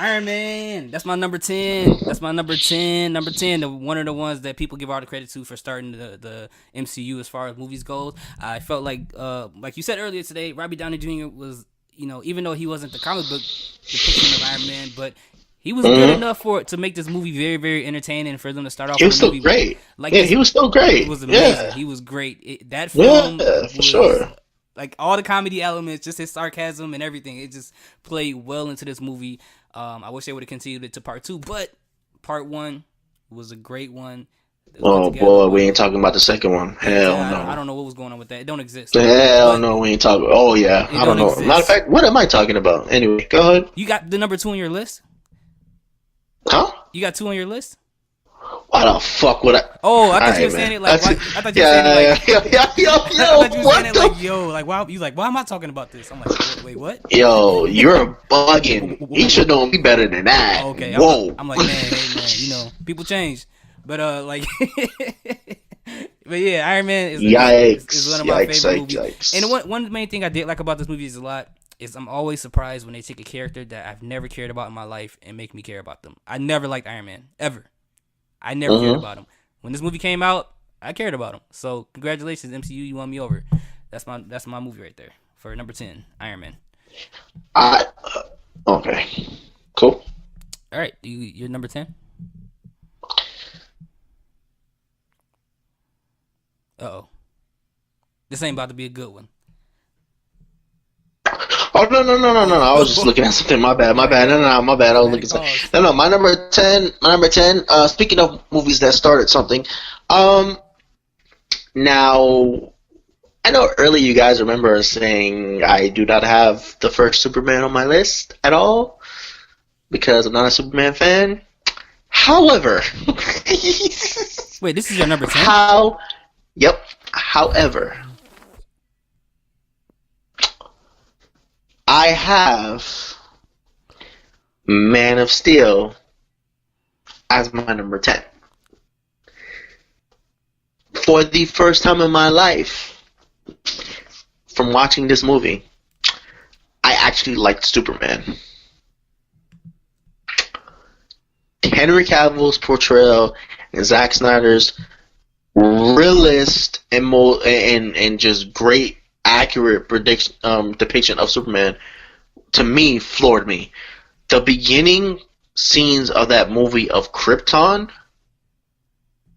Iron Man. That's my number 10. That's my number 10. Number 10, one of the ones that people give all the credit to for starting the MCU as far as movies goes. I felt like you said earlier today, Robbie Downey Jr. was, even though he wasn't the comic book depiction of Iron Man, but he was good enough to make this movie very, very entertaining, and for them to start off He with was a still movie great. like Yeah, this. he was still great. It was amazing. Yeah, He was great. That film yeah, for was sure. like all the comedy elements, just his sarcasm and everything. It just played well into this movie. I wish they would have continued it to part 2, but part 1 was a great one. Oh boy, we ain't talking about the second one. Hell I no. don't know what was going on with that. It don't exist. Hell But no, we ain't talking. Oh yeah, it I don't don't know. exist. Matter of fact, what am I talking about? Anyway, go ahead. You got the number 2 on your list? Huh? You got 2 on your list? Why the fuck would I? Oh, I thought you were Alright, saying man. it like. I thought you were Yeah, saying it like. yo, I thought you were what saying it the? like, yo, like why you like why am I talking about this? I'm like, wait, what? Yo, you're bugging. You should know me better than that. Okay, Whoa. I'm like, man, hey man, people change, but like, but yeah, Iron Man is one of my favorite movies. Yikes. And one main thing I did like about this movie is I'm always surprised when they take a character that I've never cared about in my life and make me care about them. I never liked Iron Man ever. I never cared about him. When this movie came out, I cared about him. So congratulations, MCU, you won me over. That's my movie right there for number 10, Iron Man. Okay, cool. All right, you're number 10. Uh-oh, this ain't about to be a good one. Oh no. I was just looking at something. My bad. No, my bad. I was looking at something. No. My number 10. Speaking of movies that started something, now I know earlier you guys remember saying I do not have the first Superman on my list at all because I'm not a Superman fan. However, wait, this is your number 10? Yep. However, I have Man of Steel as my number 10. For the first time in my life, from watching this movie, I actually liked Superman. Henry Cavill's portrayal and Zack Snyder's realist and just great accurate depiction of Superman, to me, floored me. The beginning scenes of that movie of Krypton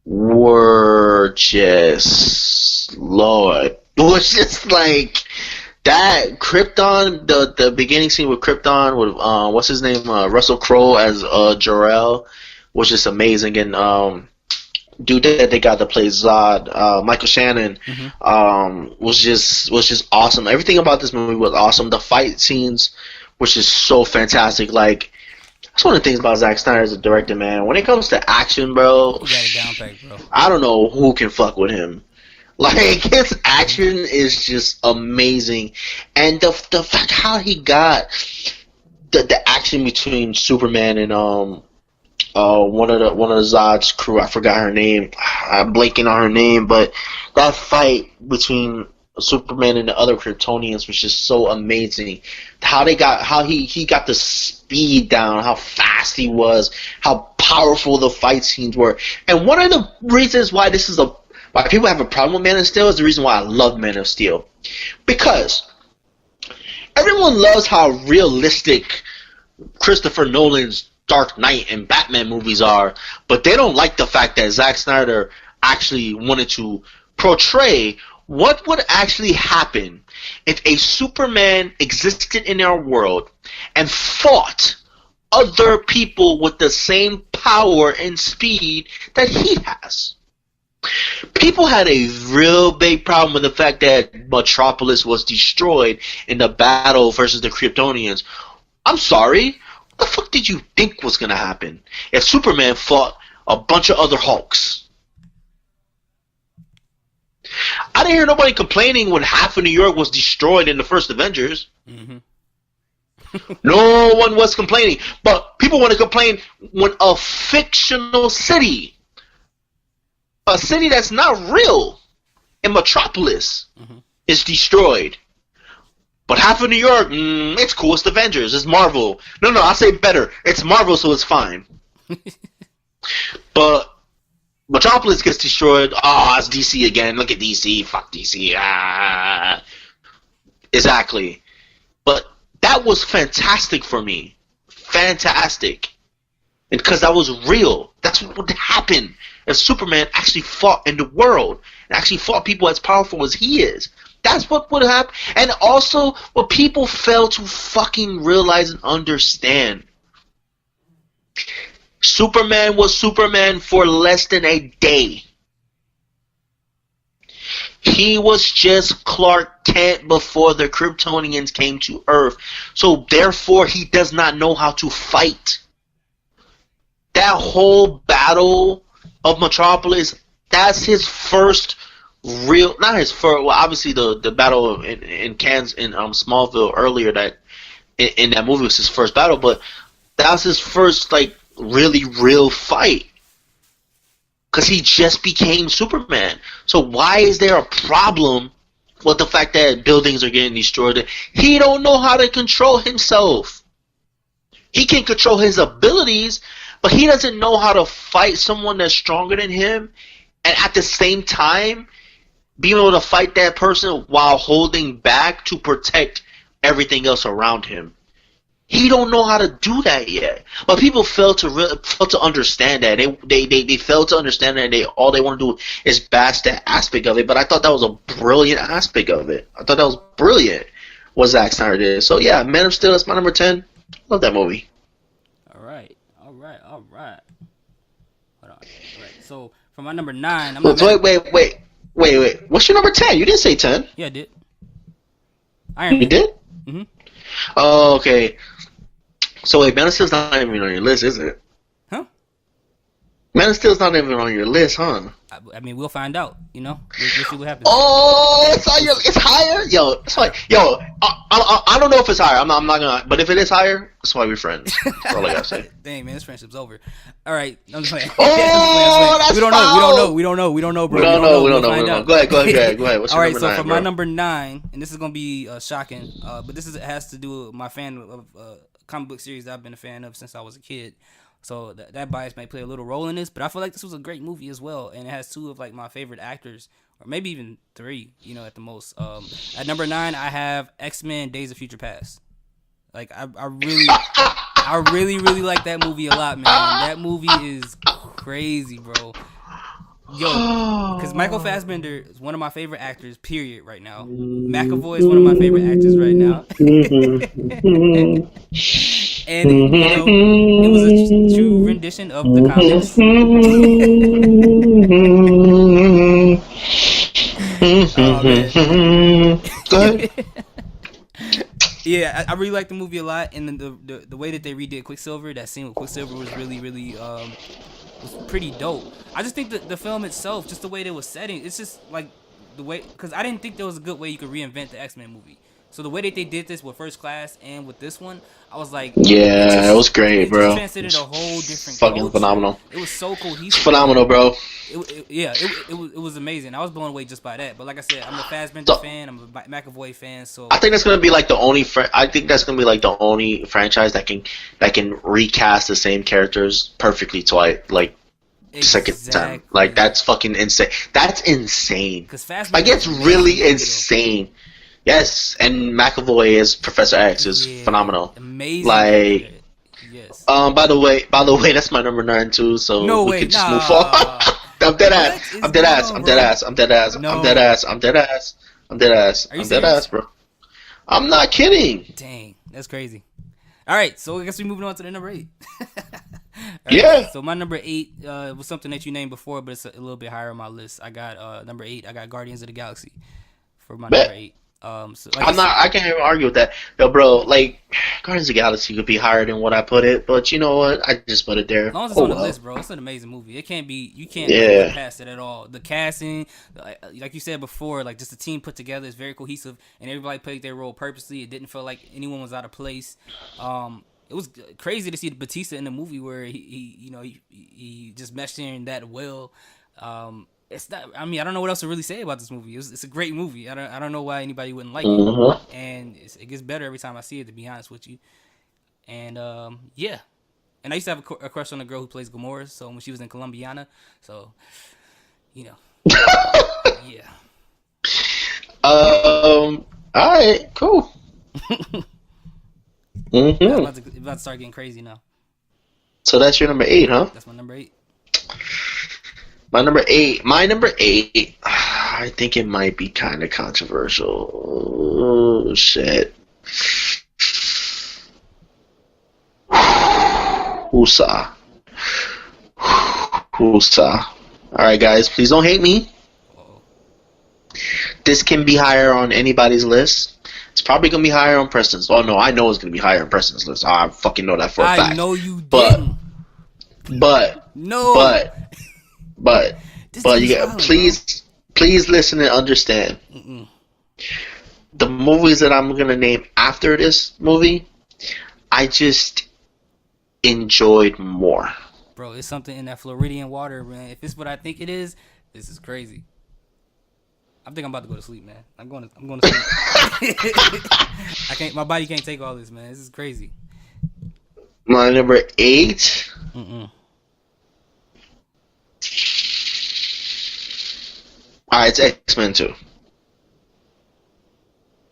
were just, Lord, it was just like that Krypton, the beginning scene with Krypton with what's his name, Russell Crowe as Jor-El, was just amazing. And dude that they got to play Zod, Michael Shannon, was just awesome. Everything about this movie was awesome. The fight scenes was just so fantastic. Like, that's one of the things about Zack Snyder as a director, man. When it comes to action, bro, You got it down pack, bro. I don't know who can fuck with him. Like, his action is just amazing, and the fact how he got the action between Superman and one of the Zod's crew, I forgot her name. I'm blanking on her name, but that fight between Superman and the other Kryptonians was just so amazing. How he got the speed down, how fast he was, how powerful the fight scenes were. And one of the reasons why why people have a problem with Man of Steel is the reason why I love Man of Steel. Because everyone loves how realistic Christopher Nolan's Dark Knight and Batman movies are, but they don't like the fact that Zack Snyder actually wanted to portray what would actually happen if a Superman existed in our world and fought other people with the same power and speed that he has. People had a real big problem with the fact that Metropolis was destroyed in the battle versus the Kryptonians. I'm sorry, what the fuck did you think was going to happen if Superman fought a bunch of other Hulks? I didn't hear nobody complaining when half of New York was destroyed in the first Avengers. No one was complaining. But people want to complain when a fictional city, a city that's not real, in Metropolis, is destroyed. But half of New York, it's cool. It's the Avengers. It's Marvel. No, I say better. It's Marvel, so it's fine. But Metropolis gets destroyed. Oh, it's DC again. Look at DC. Fuck DC. Ah. Exactly. But that was fantastic for me. Fantastic. And because that was real. That's what would happen if Superman actually fought in the world. And actually fought people as powerful as he is. That's what would happen. And also, what people fail to fucking realize and understand. Superman was Superman for less than a day. He was just Clark Kent before the Kryptonians came to Earth. So therefore, he does not know how to fight. That whole battle of Metropolis, that's his first real, not his first, well, obviously the battle in Kansas, in Smallville earlier, that in that movie was his first battle, but that was his first, like, really real fight. Because he just became Superman. So why is there a problem with the fact that buildings are getting destroyed? He don't know how to control himself. He can control his abilities, but he doesn't know how to fight someone that's stronger than him, and at the same time being able to fight that person while holding back to protect everything else around him. He don't know how to do that yet. But people fail to understand that. They fail to understand that. All they want to do is bash that aspect of it. But I thought that was a brilliant aspect of it. I thought that was brilliant what Zack Snyder did. So yeah, Man of Steel, that's my number 10. Love that movie. All right. Hold on. All right. So for my number 9, I'm not Wait. What's your number 10? You didn't say 10. Yeah, I did. Iron Man. You did? Mm-hmm. Oh, okay. So wait, Man of Steel's not even on your list, is it? Huh? Man of Steel's not even on your list, huh? I mean, we'll find out. We'll see what happens. Oh, it's on your. It's higher, yo. Sorry, yo. I don't know if it's higher. I'm not gonna. But if it is higher, that's why we're friends. That's all I gotta say. Dang, man, this friendship's over. All right, I'm just playing. Oh, that's we don't know. We don't know, bro. We don't know. We don't know. Go ahead. What's all your right, number so 9, for bro? my number 9, and this is gonna be shocking, but this has to do with my fan of comic book series that I've been a fan of since I was a kid. So that bias might play a little role in this, but I feel like this was a great movie as well, and it has 2 of like my favorite actors, or maybe even 3, at the most. At number 9, I have X-Men: Days of Future Past. Like I really like that movie a lot, man. That movie is crazy, bro. Yo, because Michael Fassbender is one of my favorite actors, period, right now. McAvoy is one of my favorite actors right now. And, it was a true rendition of the comics. Oh, man. Go ahead. Yeah, I really like the movie a lot, and the way that they redid Quicksilver, that scene with Quicksilver was really was pretty dope. I just think that the film itself, just the way they was setting, it's just like the way, because I didn't think there was a good way you could reinvent the X-Men movie. So the way that they did this with First Class and with this one, I was like, yeah, it was great, bro. It transcended a whole different fucking culture. Phenomenal. It was so cohesive. It's phenomenal, bro. It was amazing. I was blown away just by that. But like I said, I'm a Fassbender fan. I'm a McAvoy fan. So I think that's gonna be like the only. I think that's gonna be like the only franchise that can recast the same characters perfectly twice, like second time. Like that's fucking insane. That's insane. Because Fassbender, like it's really insane. Yes, and McAvoy as Professor X is phenomenal. Amazing. Like, yes. By the way, that's my number 9 too. So we can just move on. I'm dead ass, bro. I'm not kidding. Dang, that's crazy. All right, so I guess we're moving on to the number 8. Yeah. So my number 8 was something that you named before, but it's a little bit higher on my list. I got number 8. I got Guardians of the Galaxy for my number 8. So like I can't even argue with that. Yo, bro, like Guardians of the Galaxy could be higher than what I put it, but you know what? I just put it there. As long as it's on the list, bro, it's an amazing movie. You can't look past it at all. The casting, like you said before, like just the team put together is very cohesive, and everybody played their role purposely. It didn't feel like anyone was out of place. It was crazy to see Batista in the movie where he just meshed in that well. it's not. I mean, I don't know what else to really say about this movie. It's a great movie. I don't know why anybody wouldn't like it, Mm-hmm. and it gets better every time I see it. To be honest with you, and yeah. And I used to have a crush on a girl who plays Gamora. So when she was in Colombiana, so you know, yeah. All right, cool. It's Mm-hmm. about to start getting crazy now. So that's your number 8, huh? That's my number 8. My number 8. My number 8. I think it might be kind of controversial. Oh shit. Husa. Husa. All right, guys, please don't hate me. Uh-oh. This can be higher on anybody's list. It's probably gonna be higher on Preston's. Oh no, I know it's gonna be higher on Preston's list. I fucking know that for a fact. I know you But- didn't. No. But This you dude's get, violent, please listen and understand. bro. Mm-mm. The movies that I'm gonna name after this movie, I just enjoyed more. Bro, it's something in that Floridian water, man. If it's what I think it is, this is crazy. I think I'm about to go to sleep, man. I'm going to sleep. I can't. My body can't take all this, man. This is crazy. My number 8. Mm-mm. Alright, it's X-Men 2.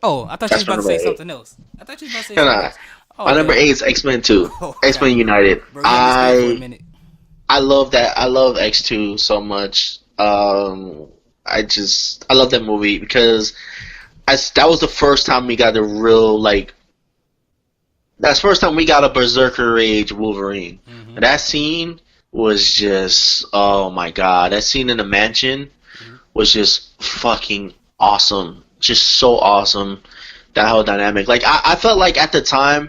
Oh, I thought you was That's about to my say number something else. I thought you was about to say No, something no. else. Oh, My number okay. 8 is X-Men 2. Oh, X-Men God. United. Bro, you had me scared for a minute. I love that. I love X2 so much. I love that movie because that was the first time we got a real, like, that's the first time we got a Berserker Age Wolverine. Mm-hmm. And that scene was just, oh my god. That scene in the mansion was just fucking awesome. Just so awesome. That whole dynamic. Like, I felt like at the time,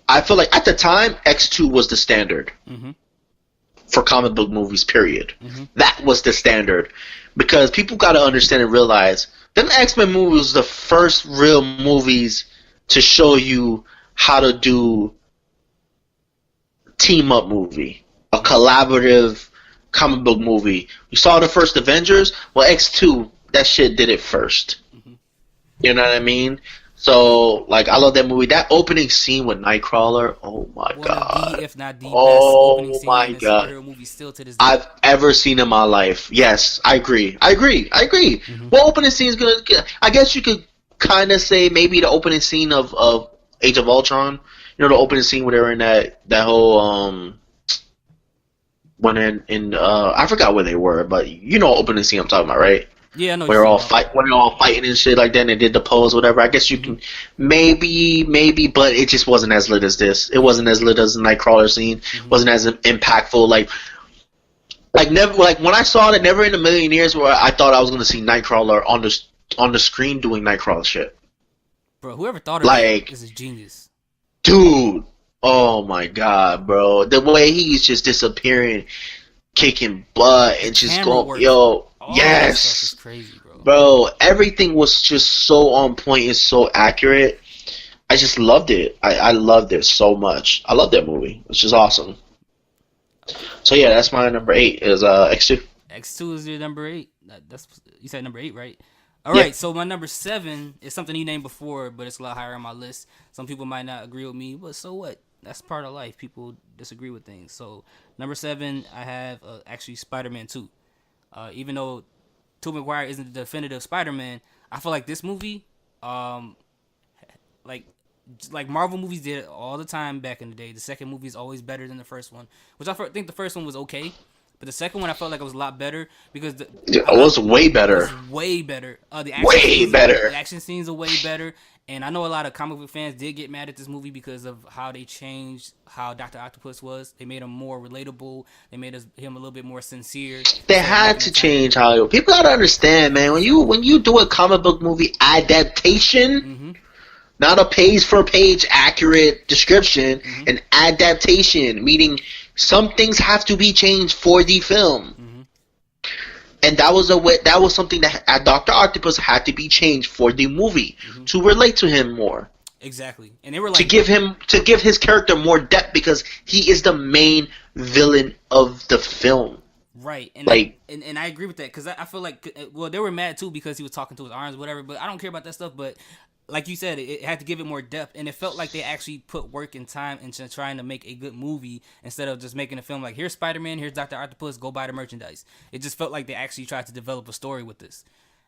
X2 was the standard Mm-hmm. for comic book movies, period. Mm-hmm. That was the standard. Because people got to understand and realize them X-Men movies was the first real movies to show you how to do team up movie, a collaborative comic book movie. You saw the first Avengers, well X2, that shit did it first. Mm-hmm. You know what I mean? So, like, I love that movie. That opening scene with Nightcrawler, oh my One god. of the, if not the best Oh opening scene my in a God. superhero movie still to this day. I've ever seen in my life. Yes, I agree. Mhm. What opening scene is gonna? I guess you could kind of say maybe the opening scene of Age of Ultron. You know, the opening scene where they're in that whole when in I forgot where they were, but you know, opening scene I'm talking about, right? Yeah, I know. When they're all fighting and shit like that, and they did the pose, whatever. I guess you can maybe, but it just wasn't as lit as this. It wasn't as lit as the Nightcrawler scene. Mhm. Wasn't as impactful. Like never. Like when I saw it, never in a million years where I thought I was gonna see Nightcrawler on the screen doing Nightcrawler shit. Bro, whoever thought of Like- it is a genius. Dude, oh my god, bro, the way he's just disappearing, kicking butt, and just Camera going, work. yo, All that stuff is yes. crazy, bro. Bro, everything was just so on point and so accurate. I just loved it. I loved it so much. I love that movie. It's just awesome. So yeah, that's my number 8 is X2. X2 is your number 8. That's you said number 8, right? All Yeah. right. So my number 7 is something you named before, but it's a lot higher on my list. Some people might not agree with me, but so what? That's part of life. People disagree with things. So number 7, I have actually Spider-Man 2. Even though Tobey Maguire isn't the definitive Spider-Man, I feel like this movie, like Marvel movies did it all the time back in the day. The second movie is always better than the first one, which I think the first one was okay, but the second one I felt like it was a lot better because It was way better. it was way better. The action Way scenes, better. The action scenes are way better, and I know a lot of comic book fans did get mad at this movie because of how they changed how Dr. Octopus was. They made him more relatable. They made him a little bit more sincere. They had to change how people gotta understand, man. When you do a comic book movie adaptation, Mm-hmm. not a page for page accurate description, Mhm. an adaptation, meaning some things have to be changed for the film. Mhm. And that was something that Dr. Octopus had to be changed for the movie Mhm. to relate to him more, Exactly, and they were like to give his character more depth because he is the main villain of the film. Right, and Like, and I agree with that because I feel like well they were mad too because he was talking to his arms whatever, but I don't care about that stuff. But like you said, it had to give it more depth, and it felt like they actually put work and time into trying to make a good movie instead of just making a film like here's Spider-Man, here's Doctor Octopus, go buy the merchandise. It just felt like they actually tried to develop a story with this,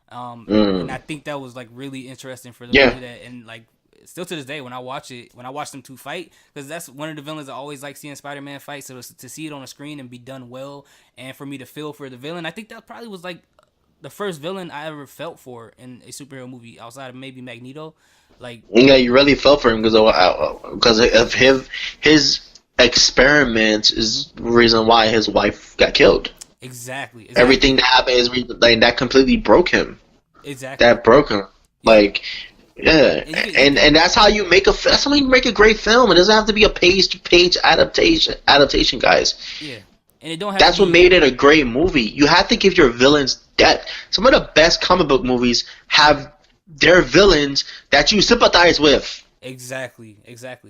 and I think that was like really interesting for them to yeah. do that, and like still to this day when I watch them two fight, because that's one of the villains I always like seeing Spider-Man fight. So to see it on a screen and be done well, and for me to feel for the villain, I think that probably was like the first villain I ever felt for in a superhero movie outside of maybe Magneto. Like, Yeah, you really felt for him because of his experiments is the reason why his wife got killed. exactly. Everything that happened is like that completely broke him. Exactly. That broke him. Like, yeah, And that's how you make that's how you make a great film. It doesn't have to be a page to page adaptation, guys. Yeah, and it don't have. That's to what be, made it a great movie. You have to give your villains depth. Some of the best comic book movies have their villains that you sympathize with. Exactly,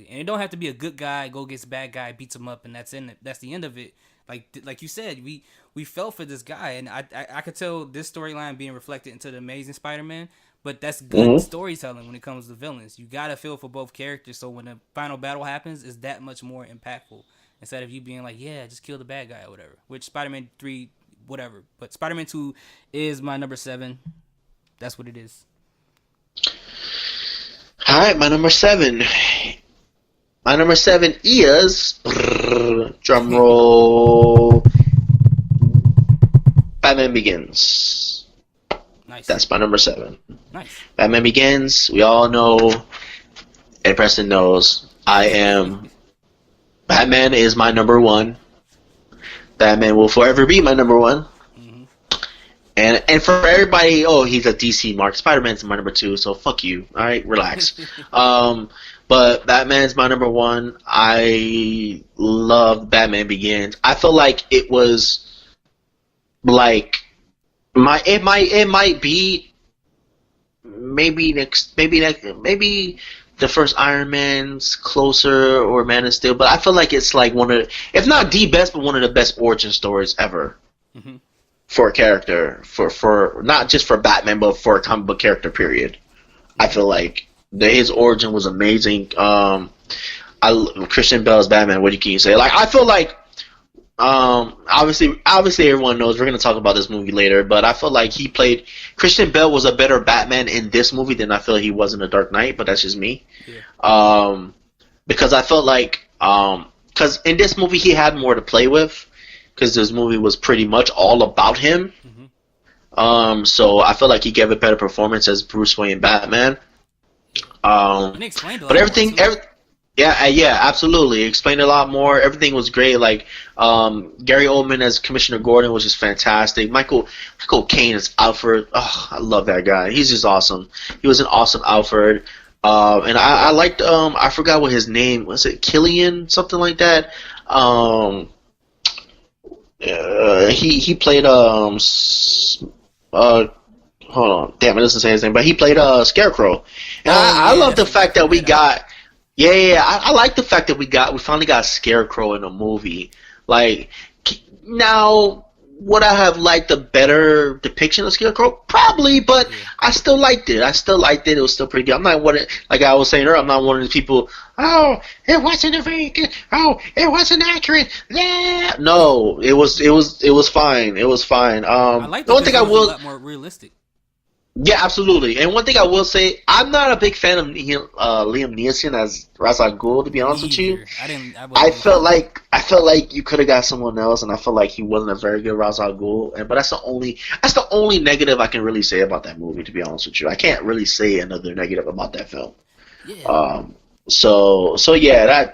and it don't have to be a good guy go gets bad guy beats him up and that's in it. That's the end of it. Like you said, we fell for this guy, and I could tell this storyline being reflected into the Amazing Spider-Man. But that's good storytelling when it comes to villains. You gotta feel for both characters, so when the final battle happens, it's that much more impactful. Instead of you being like, yeah, just kill the bad guy or whatever. Which Spider-Man 3, whatever. But Spider-Man 2 is my number 7. That's what it is. All right, my number 7. My number 7 is drum roll. Batman Begins. Nice. That's my number 7. Nice. Batman Begins. We all know, and Preston knows, Batman is my number 1. Batman will forever be my number 1. Mm-hmm. And for everybody, oh, he's a DC mark. Spider-Man's my number 2, so fuck you. All right, relax. But Batman's my number 1. I love Batman Begins. I feel like it was like it might be maybe the first Iron Man's closer or Man of Steel, but I feel like it's like one of the, if not the best, but one of the best origin stories ever for a character, for not just for Batman, but for a comic book character. Period. I feel like his origin was amazing. Christian Bale's Batman. What can you say? Like I feel like. Obviously everyone knows we're gonna talk about this movie later, but I feel like Christian Bale was a better Batman in this movie than I feel he was in The Dark Knight, but that's just me. Yeah. Because I felt like, because in this movie he had more to play with, because this movie was pretty much all about him. So I feel like he gave a better performance as Bruce Wayne Batman. And explained a lot but everything, more, yeah, absolutely. Explained a lot more. Everything was great. Like Gary Oldman as Commissioner Gordon was just fantastic. Michael Caine as Alfred. Oh, I love that guy. He's just awesome. He was an awesome Alfred. And I liked. I forgot what his name was. It Killian, something like that. He played hold on, damn, it doesn't say his name, but he played Scarecrow. And I love the fact that we got. Yeah, I like the fact that we finally got Scarecrow in a movie. Like, now, would I have liked a better depiction of Scarecrow? Probably, but I still liked it. It was still pretty good. I'm not like I was saying earlier, I'm not one of these people, oh, it wasn't a very good, oh, it wasn't accurate. Yeah. No, it was fine. It was fine. I like the one thing I will, a lot more realistic. Yeah, absolutely. And one thing I will say, I'm not a big fan of Liam Neeson as Ra's al Ghul, to be honest with you. I felt like you could have got someone else, and I felt like he wasn't a very good Ra's al Ghul. But that's the only negative I can really say about that movie, to be honest with you. I can't really say another negative about that film. Yeah. So yeah,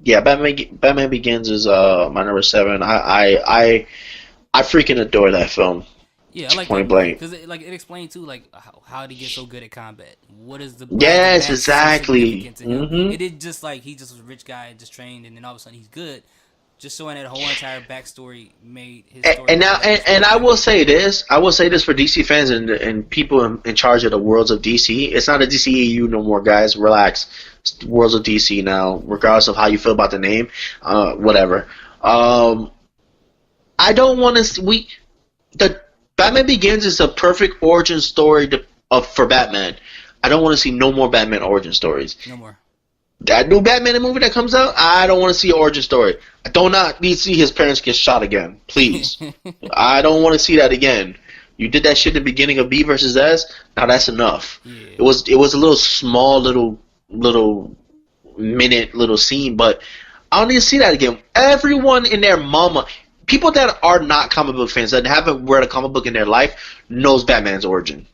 Batman Begins is my number 7. I freaking adore that film. Yeah, I like Point blank. Because it explained too, like how did he get so good at combat? What is the yes, exactly. It did just like he just was a rich guy, just trained, and then all of a sudden he's good. Just showing that whole entire backstory made his story. And I will say this for DC fans and people in charge of the worlds of DC. It's not a DCEU no more, guys. Relax. It's the worlds of DC now, regardless of how you feel about the name. Whatever. I don't want to see the Batman Begins is a perfect origin story for Batman. I don't want to see no more Batman origin stories. No more. That new Batman movie that comes out, I don't want to see an origin story. I do not need to see his parents get shot again. Please. I don't want to see that again. You did that shit in the beginning of B versus S. Now that's enough. Yeah. It was a little small little minute little scene, but I don't need to see that again. Everyone in their mama, people that are not comic book fans that haven't read a comic book in their life knows Batman's origin.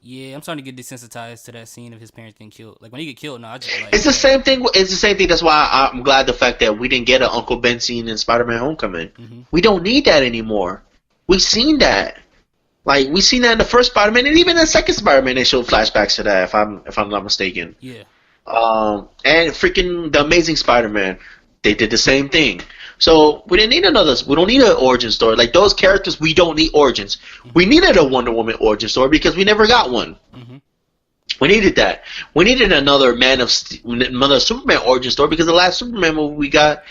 Yeah, I'm starting to get desensitized to that scene of his parents getting killed. Like when he get killed, no, I just like. It's the same thing. It's the same thing. That's why I'm glad the fact that we didn't get an Uncle Ben scene in Spider-Man: Homecoming. Mm-hmm. We don't need that anymore. We've seen that. Like we seen that in the first Spider-Man, and even in the second Spider-Man, they showed flashbacks to that. If I'm not mistaken. Yeah. And freaking the Amazing Spider-Man, they did the same thing. So we didn't need another. We don't need an origin story. Like those characters, we don't need origins. Mm-hmm. We needed a Wonder Woman origin story because we never got one. Mm-hmm. We needed that. We needed another Superman origin story because the last Superman movie we got,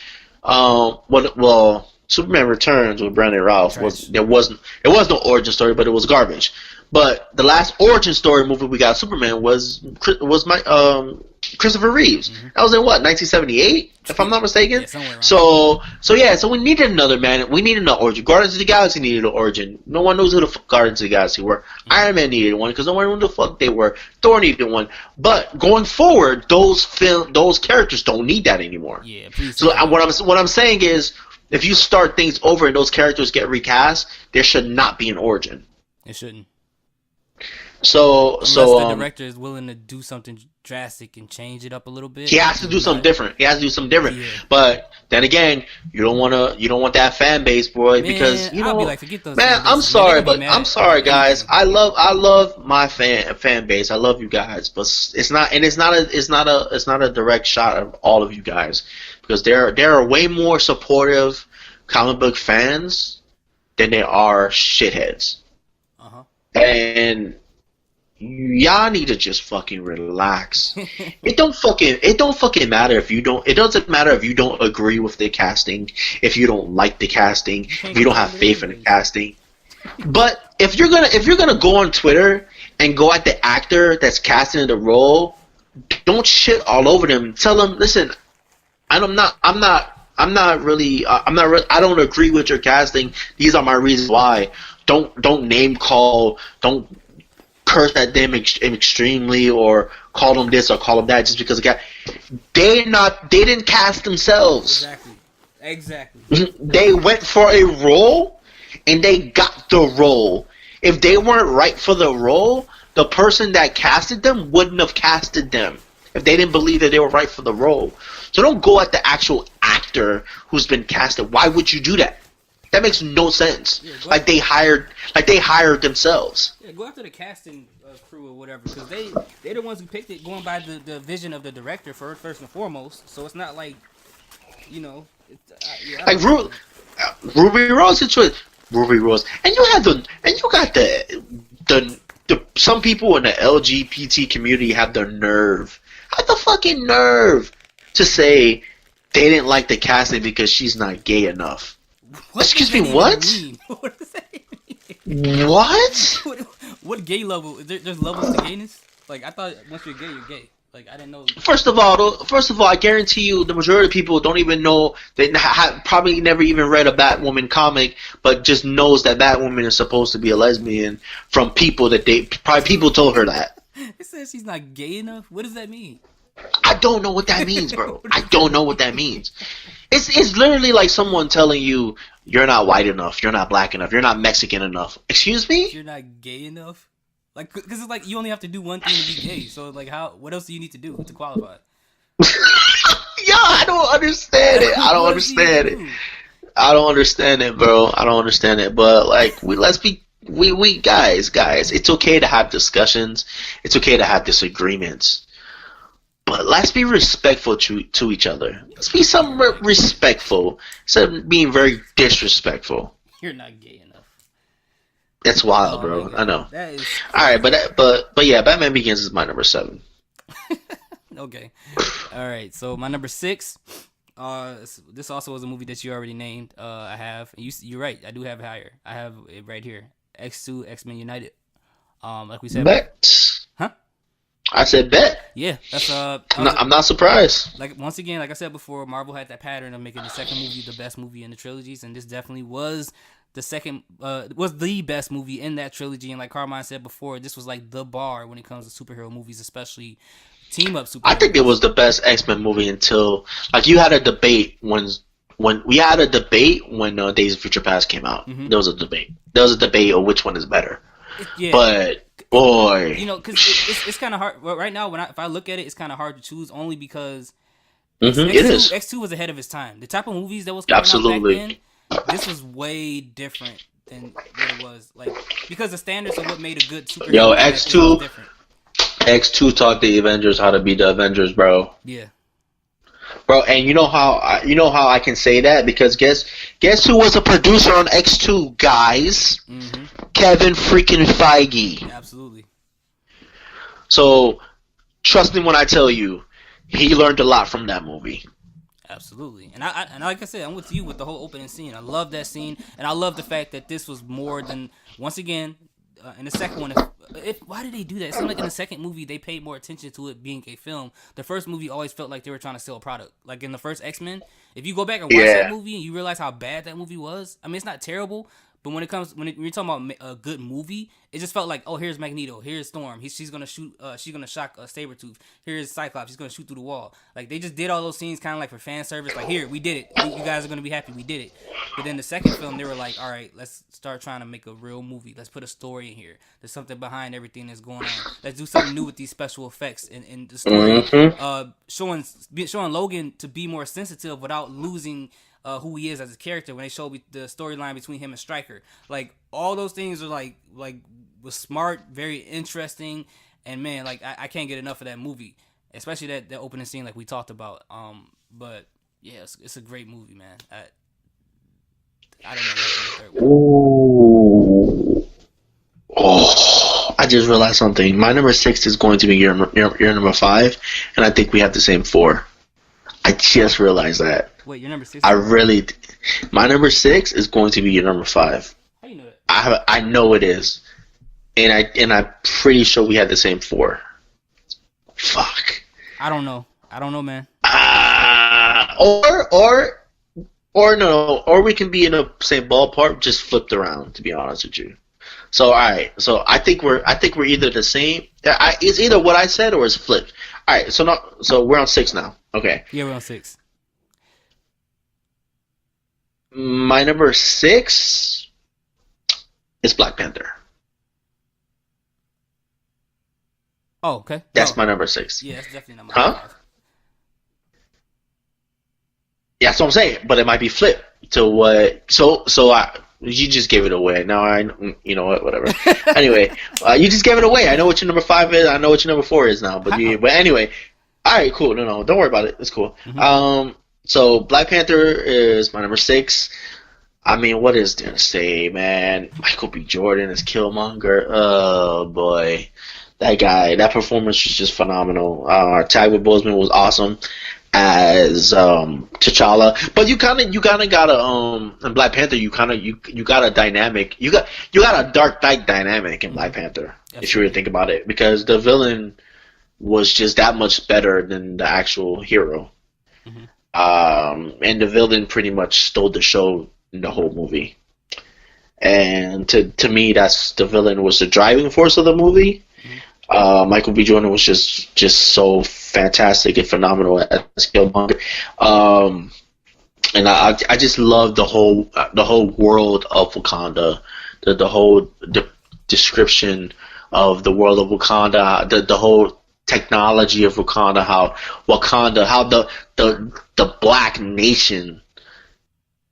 Superman Returns with Brandon Routh there was no origin story, but it was garbage. But the last origin story movie we got Superman was Christopher Reeves. Mm-hmm. That was in what, 1978, if I'm not mistaken. Yeah, somewhere around. So we needed another man. We needed an origin. Guardians of the Galaxy needed an origin. No one knows who the fuck Guardians of the Galaxy were. Mm-hmm. Iron Man needed one because no one knew who the fuck they were. Thor needed one. But going forward, those characters don't need that anymore. Yeah. Please. So what I'm saying is, if you start things over and those characters get recast, there should not be an origin. It shouldn't. Unless the director is willing to do something drastic and change it up a little bit. He has to do something different. Yeah. But then again, you don't want that fan base, boy, because I'll be like, forget those. Man, I'm sorry, guys. I love my fan base. I love you guys, but it's not a direct shot of all of you guys, because there are way more supportive comic book fans than there are shitheads. And y'all need to just fucking relax. It don't fucking matter if you don't. It doesn't matter if you don't agree with the casting, if you don't like the casting, if you don't have faith in the casting. But if you're gonna go on Twitter and go at the actor that's casting the role, don't shit all over them. Tell them, listen, I don't agree with your casting. These are my reasons why. Don't name call. Don't curse at them extremely or call them this or call them that just because they didn't cast themselves. Exactly. They went for a role and they got the role. If they weren't right for the role, the person that casted them wouldn't have casted them if they didn't believe that they were right for the role. So don't go at the actual actor who's been casted. Why would you do that? That makes no sense. Yeah, like they hired themselves. Yeah, go after the casting crew or whatever, because they're the ones who picked it, going by the vision of the director first and foremost. So it's not like, like Ruby Rose situation. Ruby Rose, and you got the some people in the LGBT community have the fucking nerve to say they didn't like the casting because she's not gay enough. Excuse me, what? What does that mean? What? What gay level? There's levels to gayness? Like, I thought once you're gay, you're gay. Like, I didn't know. First of all, I guarantee you the majority of people don't even know, they probably never even read a Batwoman comic, but just knows that Batwoman is supposed to be a lesbian from people people told her that. It says she's not gay enough? What does that mean? I don't know what that means, bro. I don't know what that means. It's literally like someone telling you you're not white enough, you're not black enough, you're not Mexican enough. Excuse me? You're not gay enough? Like, because it's like you only have to do one thing to be gay. So, like, what else do you need to do to qualify? Yeah, I don't understand it. I don't understand it. I don't understand it, bro. I don't understand it. But, like, guys, it's okay to have discussions. It's okay to have disagreements. But let's be respectful to each other. Let's be somewhat respectful instead of being very disrespectful. You're not gay enough. That's wild, bro. I know. That is all right, but yeah, Batman Begins is my number 7. Okay. All right. So my number 6 This also was a movie that you already named. I have. You're right. I do have it higher. I have it right here. X2, X-Men United. Like we said. Bet. Huh? I said bet. Yeah, that's I'm not surprised. like once again, like I said before, Marvel had that pattern of making the second movie the best movie in the trilogies, and this definitely was the second was the best movie in that trilogy. And like Carmine said before, this was like the bar when it comes to superhero movies, especially team up superhero. I think it was the best X-Men movie until like you had a debate when we had a debate when Days of Future Past came out. Mhm. There was a debate. There was a debate of which one is better. Yeah. But boy, You know, because it's kind of hard well, right now. If I look at it, it's kind of hard to choose only because it is. X2 was ahead of its time. The type of movies that was coming Absolutely. out back then, this was way different than what it was. Like because the standards of what made a good superhero Yo, movie back then X2 was different. X2 taught the Avengers how to be the Avengers, bro. Yeah. Bro, and you know how I can say that because guess who was a producer on X2, guys? Mm-hmm. Kevin freaking Feige. Absolutely. So trust me when I tell you, he learned a lot from that movie. Absolutely, and I like I said, I'm with you with the whole opening scene. I love that scene, and I love the fact that this was more than once again in the second one. If why did they do that? It seemed like in the second movie they paid more attention to it being a film. The first movie always felt like they were trying to sell a product. Like in the first X-Men, if you go back and watch that movie and you realize how bad that movie was, I mean it's not terrible. But when you're talking about a good movie, it just felt like, oh, here's Magneto, here's Storm, she's gonna shoot, she's gonna shock Sabretooth, here's Cyclops, he's gonna shoot through the wall. Like they just did all those scenes kind of like for fan service. Like here, we did it. You guys are gonna be happy, we did it. But then the second film, they were like, all right, let's start trying to make a real movie. Let's put a story in here. There's something behind everything that's going on. Let's do something new with these special effects and the story, showing Logan to be more sensitive without losing. Who he is as a character when they showed the storyline between him and Stryker, like all those things are like was smart, very interesting, and man, like I can't get enough of that movie, especially that opening scene like we talked about. But yeah, it's a great movie, man. I don't know. Ooh. Oh, I just realized something. My number 6 is going to be your number 5, and I think we have the same 4. I just realized that. Wait, your number 6? My number 6 is going to be your number 5. How you know that? I know it is, and I'm pretty sure we had the same 4. Fuck. I don't know, man. Or we can be in the same ballpark, just flipped around. To be honest with you. So all right, so I think we're either the same. It's either what I said or it's flipped. All right, so we're on 6 now. Okay. Yeah, we're on 6. My number 6 is Black Panther. Oh, okay. That's my number 6. Yeah, that's definitely not my Huh? 5. Yeah, that's what I'm saying. But it might be flipped to what. You just gave it away. Now you know what? Whatever. Anyway, you just gave it away. I know what your number 5 is. I know what your number 4 is now. But anyway, all right, cool. No, don't worry about it. It's cool. Mm-hmm. So Black Panther is my number 6. I mean, what is there to say, man? Michael B. Jordan is Killmonger. Oh boy, that guy. That performance was just phenomenal. Chadwick Boseman was awesome as T'Challa, but you kind of got a in Black Panther. You got a dynamic. You got a Dark Knight dynamic in Black Panther. If you really think about it, because the villain was just that much better than the actual hero. Mm-hmm. And the villain pretty much stole the show in the whole movie. And to me, that's the villain was the driving force of the movie. Mm-hmm. Michael B. Jordan was just so fantastic and phenomenal as Killmonger. And I just love the whole world of Wakanda, the whole description of the world of Wakanda, the whole technology of Wakanda, how the black nation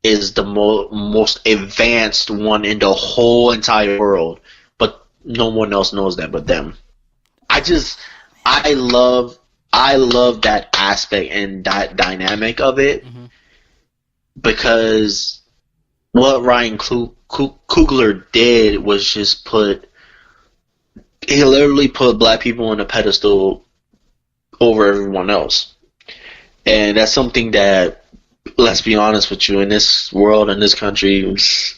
is the most advanced one in the whole entire world, but no one else knows that but them. I love that aspect and that dynamic of it, mm-hmm. because what Ryan Coogler did was just he literally put black people on a pedestal over everyone else. And that's something that let's be honest with you, in this world, in this country, it's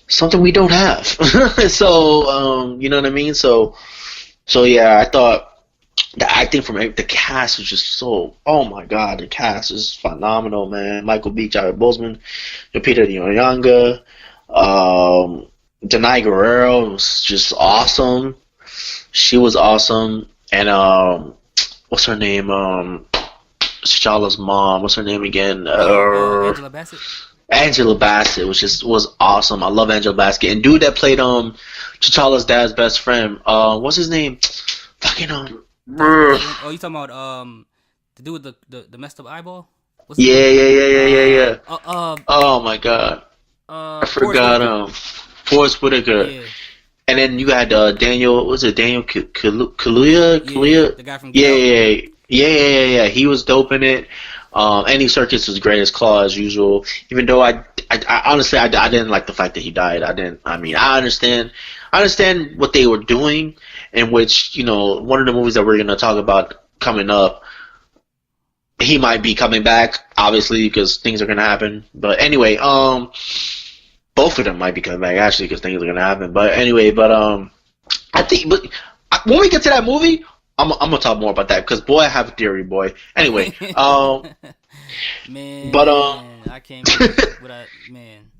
something we don't have. So, you know what I mean? So yeah, I thought the acting from the cast was just so. Oh my god, the cast is phenomenal, man. Michael B. Chadwick Boseman, Lupita Nyong'o, Denai Guerrero was just awesome. She was awesome, and what's her name? T'Challa's mom. What's her name again? Angela Bassett. Angela Bassett was awesome. I love Angela Bassett. And dude that played T'Challa's dad's best friend. What's his name? Fucking Oh, you talking about the dude with the messed up eyeball? What's yeah. Oh my god. I forgot Forrest Whitaker. Yeah. And then you had Daniel. Was it Daniel Kaluuya? Yeah, the guy from Yeah. He was dope in it. Andy Serkis was great as Claw as usual. Even though I honestly I didn't like the fact that he died. I understand what they were doing, in which, you know, one of the movies that we're gonna talk about coming up, he might be coming back, obviously, because things are gonna happen. But anyway, both of them might be coming back actually, because things are gonna happen. But anyway, I think, but when we get to that movie, I'm gonna talk more about that, because boy, I have a theory, boy. Anyway, man, but I can't believe what I man.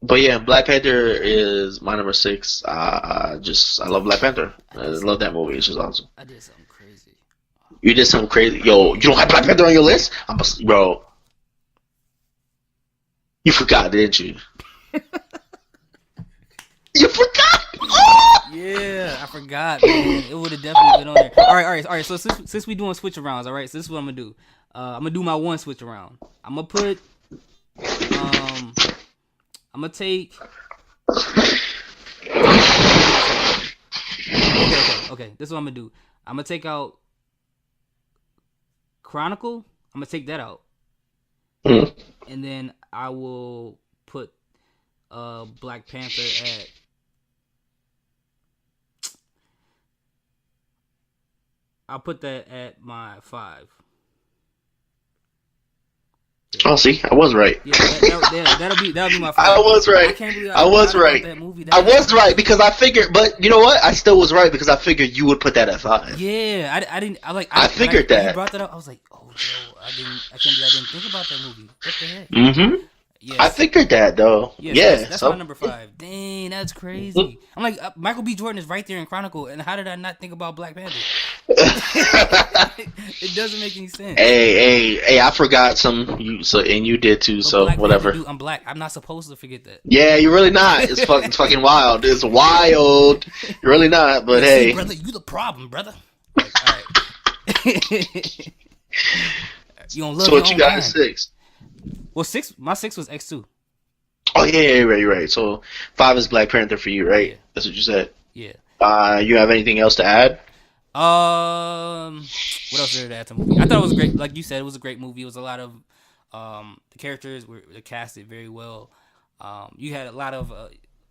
But Black Panther is my number 6. I love Black Panther. I love that movie. It's just awesome. I did something crazy. You did something crazy, yo. You don't have Black Panther on your list, bro. You forgot, didn't you? You forgot? Oh! Yeah, I forgot, man. It would have definitely been on there. All right. So since we doing switch arounds, all right. So this is what I'm gonna do. I'm gonna do my one switch around. I'm gonna put. I'm gonna take. Okay. This is what I'm gonna do. I'm gonna take out Chronicle. I'm gonna take that out, and then I will put Black Panther at. I'll put that at my 5. Oh, see, I was right. Yeah, that'll be my 5. I was right. I can't believe I was right. That movie. I was right, because I figured, but you know what? I still was right, because I figured you would put that at 5. Yeah, I didn't. I figured that. You brought that up. I was like, oh no, I didn't think about that movie. What the heck? Mm-hmm. Yes. I figured that though. That's my number 5. Dang, that's crazy. I'm like, Michael B. Jordan is right there in Chronicle, and how did I not think about Black Panther? It doesn't make any sense. Hey! I forgot some. And you did too. But so Black whatever. Panther, dude, I'm black. I'm not supposed to forget that. Yeah, you're really not. It's fucking wild. It's wild. You're really not. But hey, brother, you the problem, brother. All right. You don't love. So what you got at 6? Well, my 6 was X2. Oh yeah, right. So 5 is Black Panther for you, right? Yeah. That's what you said. Yeah. You have anything else to add? What else is there to add to the movie? I thought it was great. Like you said, it was a great movie. It was a lot of the characters were casted very well. You had a lot of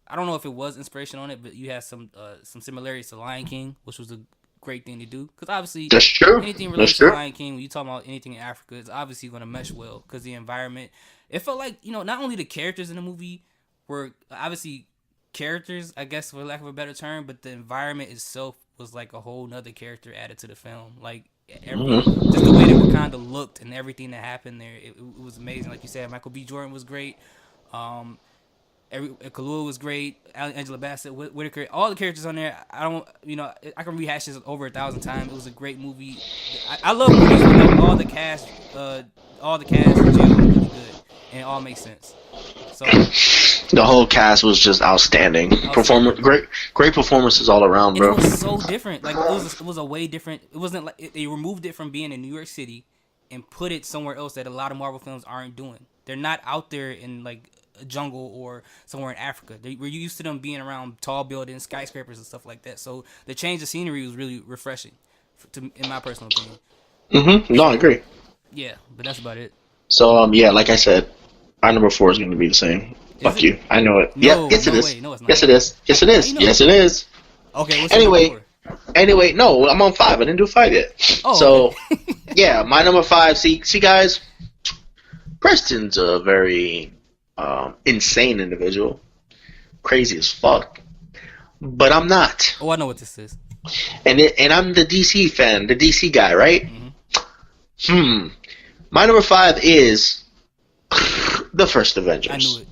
I don't know if it was inspiration on it, but you had some similarities to Lion King, which was a great thing to do, because obviously that's true. Anything related to Lion King, when you talk about anything in Africa, it's obviously going to mesh well, because the environment. It felt like, you know, not only the characters in the movie were obviously characters, I guess, for lack of a better term, but the environment itself was like a whole nother character added to the film. Like just the way that Wakanda looked and everything that happened there, it was amazing. Like you said, Michael B. Jordan was great. Kaluuya was great. Angela Bassett, Whitaker, all the characters on there. I can rehash this over 1,000 times. It was a great movie. I love movies when all the cast in jail was really good, and it all makes sense. So the whole cast was just outstanding. Great performances all around, bro. It was so different. Like it was a way different. It wasn't like they removed it from being in New York City and put it somewhere else that a lot of Marvel films aren't doing. They're not out there in like a jungle or somewhere in Africa. We're used to them being around tall buildings, skyscrapers, and stuff like that. So the change of scenery was really refreshing, in my personal opinion. No, I agree. Yeah, but that's about it. So like I said, our number 4 is going to be the same. Fuck you. I know it. No, yes, it is. Way. No, it's not. Yes, it is. Yes, it is. Yes, it is. Okay. Anyway, Anyway, no, I'm on 5. I didn't do 5 yet. Oh, so, okay. yeah, my number 5. See, guys, Preston's a very insane individual, crazy as fuck. But I'm not, Oh, I know what this is. and I'm the DC fan, the DC guy, right? Hmm. My number 5 is the first I Avengers. knew it.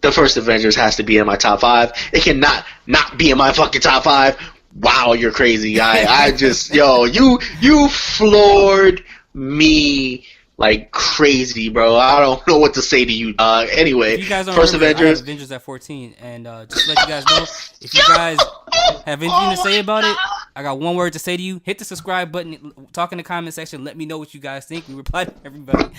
The first Avengers has to be in my top 5. It cannot not be in my fucking top 5. Wow, you're crazy. I just, yo, you floored me like crazy, bro. I don't know what to say to you. Anyway, If you guys don't first remember, I Avengers. have Avengers at 14, and just to let you guys know, if you guys have anything to say about it, I got one word to say to you. Hit the subscribe button. Talk in the comment section. Let me know what you guys think. We reply to everybody.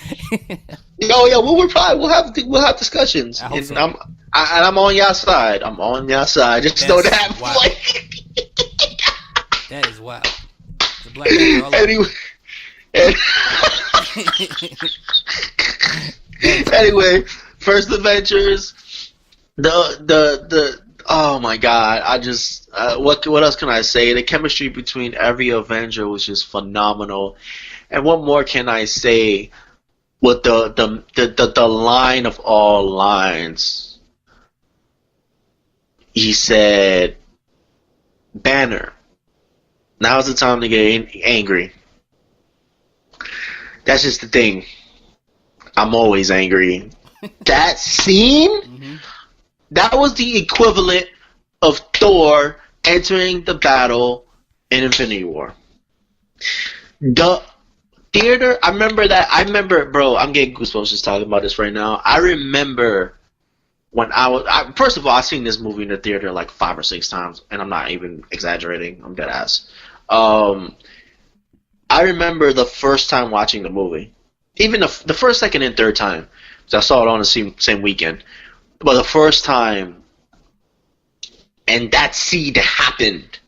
Yo, yeah, we'll reply. We'll have discussions. I hope And so. I'm on your side. I'm on your side. Just know That's that. wild. That is wild. The Black Panther all over. Anyway. Anyway, first Avengers, the oh my god, I just what else can I say? The chemistry between every Avenger was just phenomenal, and what more can I say? With the line of all lines, he said, "Banner, now's the time to get angry." That's just the thing. I'm always angry. That scene, that was the equivalent of Thor entering the battle in Infinity War. The theater, I remember, bro, I'm getting goosebumps just talking about this right now. I remember when first of all, I've seen this movie in the theater like 5 or 6 times, and I'm not even exaggerating. I'm dead ass. I remember the first time watching the movie, even the first, second, and third time, because I saw it on the same weekend. But the first time, and that scene happened,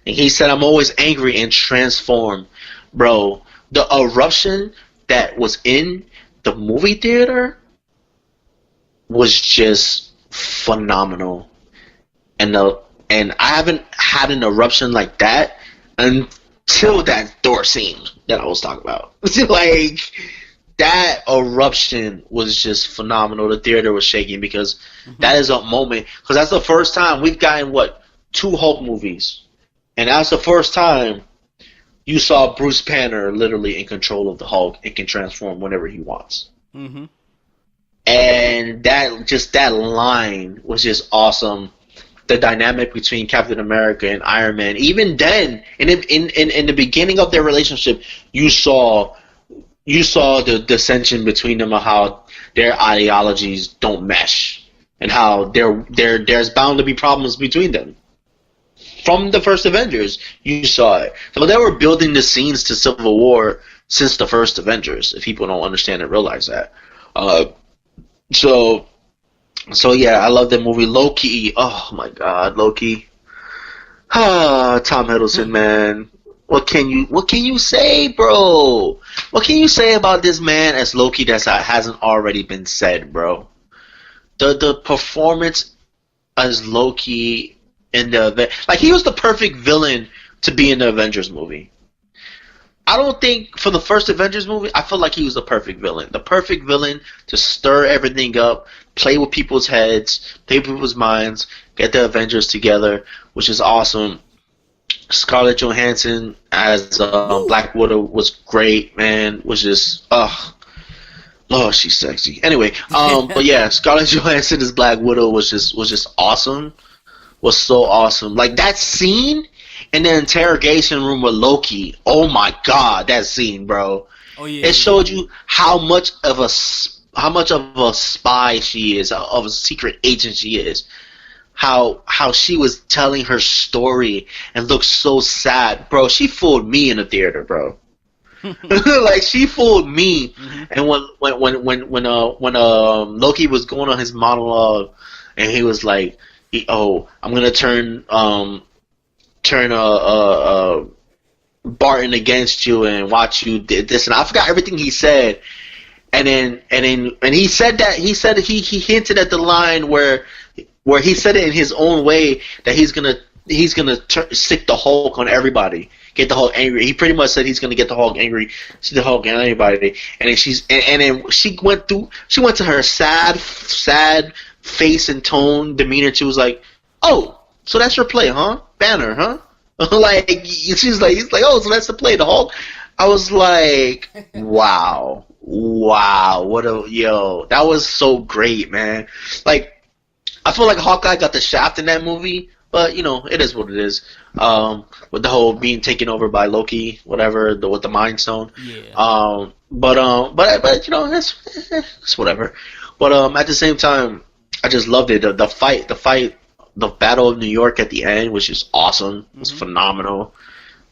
and he said, "I'm always angry and transform." Bro, the eruption that was in the movie theater was just phenomenal, and I haven't had an eruption like that until that Thor scene that I was talking about. Like, that eruption was just phenomenal. The theater was shaking because that is a moment. Because that's the first time we've gotten, 2 Hulk movies. And that's the first time you saw Bruce Banner literally in control of the Hulk and can transform whenever he wants. Mm-hmm. And that line was just awesome. The dynamic between Captain America and Iron Man, even then, in the beginning of their relationship, you saw the dissension between them, and how their ideologies don't mesh, and how there's bound to be problems between them. From the first Avengers, you saw it. So they were building the scenes to Civil War since the first Avengers. If people don't understand and realize that, So yeah, I love that movie. Loki, oh my god, Loki. Tom Hiddleston, man. What can you say, bro? What can you say about this man as Loki that hasn't already been said, bro? The performance as Loki in he was the perfect villain to be in the Avengers movie. I don't think for the first Avengers movie, I feel like he was the perfect villain. The perfect villain to stir everything up, play with people's heads, play with people's minds, get the Avengers together, which is awesome. Scarlett Johansson as Black Widow was great, man. Was just, oh, she's sexy. Anyway, but yeah, Scarlett Johansson as Black Widow was just awesome. Was so awesome. Like that scene in the interrogation room with Loki. Oh my god, that scene, bro. Oh yeah. It showed you how much of a spy she is, of a secret agent she is. How she was telling her story and looked so sad, bro. She fooled me in the theater, bro. Like she fooled me. Mm-hmm. And when Loki was going on his monologue, and he was like, "Oh, I'm gonna turn Barton against you and watch you did this," and I forgot everything he said. And he said that he hinted at the line where he said it in his own way that he's gonna he's gonna stick the Hulk on everybody, get the Hulk angry. He pretty much said he's gonna get the Hulk angry, stick the Hulk on anybody. And then then she went to her sad face and tone, demeanor. She was like, "Oh, so that's your play, huh? Banner, huh?" Like he's like, "Oh, so that's the play, the Hulk." I was like, "Wow, that was so great, man." Like, I feel like Hawkeye got the shaft in that movie, but it is what it is. With the whole being taken over by Loki, whatever, with the Mind Stone. Yeah. But it's whatever. But at the same time, I just loved it. The fight, the Battle of New York at the end, which is awesome. It was phenomenal.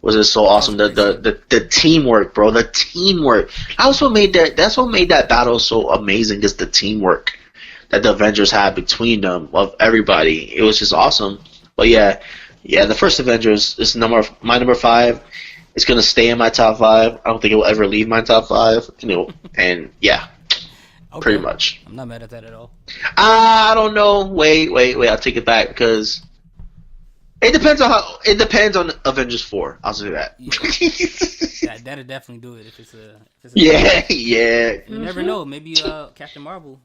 Was just so awesome. The teamwork, bro. The teamwork. That's what made that battle so amazing. Just the teamwork that the Avengers had between them, of everybody. It was just awesome. But yeah, the first Avengers is my number 5. It's gonna stay in my top 5. I don't think it will ever leave my top 5. And yeah, Okay. pretty much. I'm not mad at that at all. I don't know. Wait. I'll take it back because it depends on Avengers 4. I'll say that. Yeah. That'll definitely do it if it's a Yeah. You never know. Maybe Captain Marvel.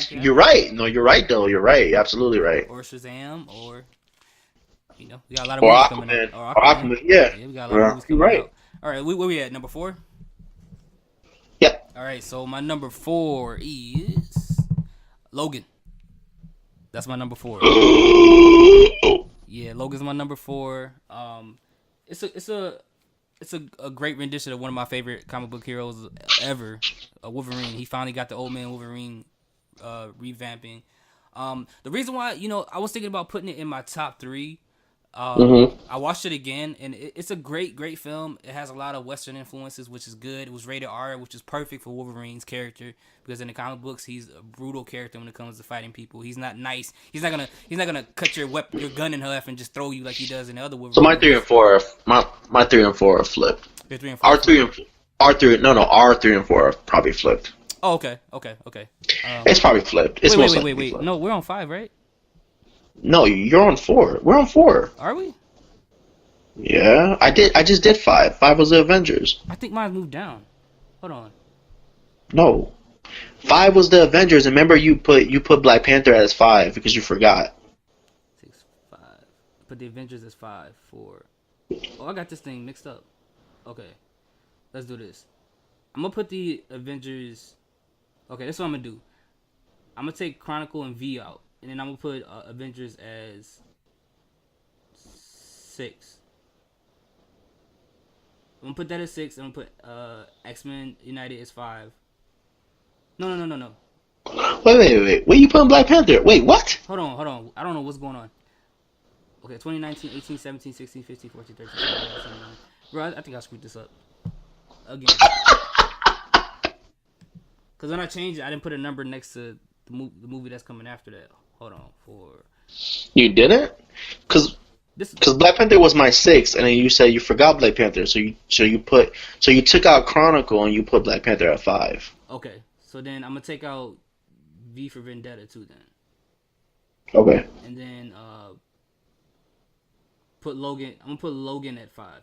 You're right. No, you're right though. You're right. You're absolutely right. Or Shazam, or we got a lot of Or movies Aquaman. coming out. Or Aquaman. Yeah. We got a lot of movies coming You're right. out. All right, where we at? Number 4? Yep. All right, so my number 4 is Logan. That's my number 4. Yeah, Logan's my number 4. It's a great rendition of one of my favorite comic book heroes ever, Wolverine. He finally got the old man Wolverine revamping. The reason why, I was thinking about putting it in my top 3. I watched it again, and it's a great film. It has a lot of Western influences, which is good. It was rated R, which is perfect for Wolverine's character, because in the comic books he's a brutal character when it comes to fighting people. He's not nice. He's not gonna cut your gun in half and just throw you like he does in the other Wolverine. So my 3 and 4, my 3 and 4 are flipped. Your 3 and 4. R3 and 4 are probably flipped. Oh, okay. It's probably flipped. It's wait. flipped. No, we're on 5, right? No, you're on 4. We're on 4. Are we? Yeah, I just did 5. 5 was the Avengers. I think mine moved down. Hold on. No, 5 was the Avengers. And remember, you put Black Panther as 5 because you forgot. 6, 5. Put the Avengers as 5, 4. Oh, I got this thing mixed up. Okay, let's do this. I'm gonna put the Avengers. Okay, that's what I'm gonna do. I'm gonna take Chronicle and V out, and then I'm gonna put Avengers as 6. I'm gonna put that as 6. I'm gonna put X-Men United as 5. No. Wait. Where you putting Black Panther? Wait, what? Hold on. I don't know what's going on. Okay, 2019, 18, 17, 16, 15, 14, 13, 14, 15, 17. Bro, I think I screwed this up. Again. Because when I changed it, I didn't put a number next to the movie that's coming after that. Hold on. You didn't? Because Black Panther was my 6, and then you said you forgot Black Panther, so you took out Chronicle and you put Black Panther at 5. Okay, so then I'm gonna take out V for Vendetta too. Then. Okay. And then put Logan. I'm gonna put Logan at 5.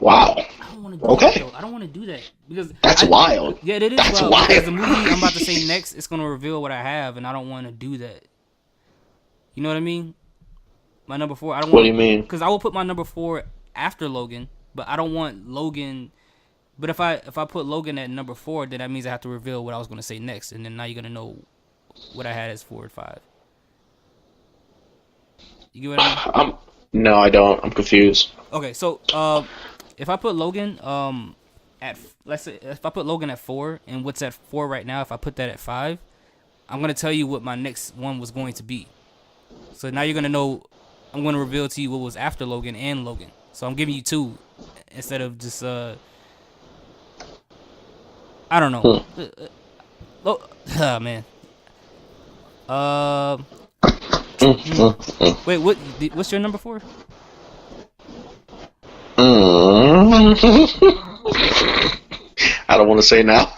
Wow. I don't want to do that, though. I don't want to do that because that's wild. Yeah, it is that's wild. Wild. Because the movie I'm about to say next, it's gonna reveal what I have, and I don't want to do that. You know what I mean? My number 4. What do you mean? Because I will put my number 4 after Logan, but I don't want Logan. But if I put Logan at number 4, then that means I have to reveal what I was gonna say next, and then now you're gonna know what I had as 4 and 5. You get what I mean? No, I don't. I'm confused. Okay, so if I put Logan at, let's say if I put Logan at 4, and what's at 4 right now, if I put that at 5, I'm gonna tell you what my next one was going to be. So now you're gonna know. I'm gonna reveal to you what was after Logan and Logan. So I'm giving you 2 instead of just I don't know. Oh man. Wait, what's your number 4? I don't want to say now.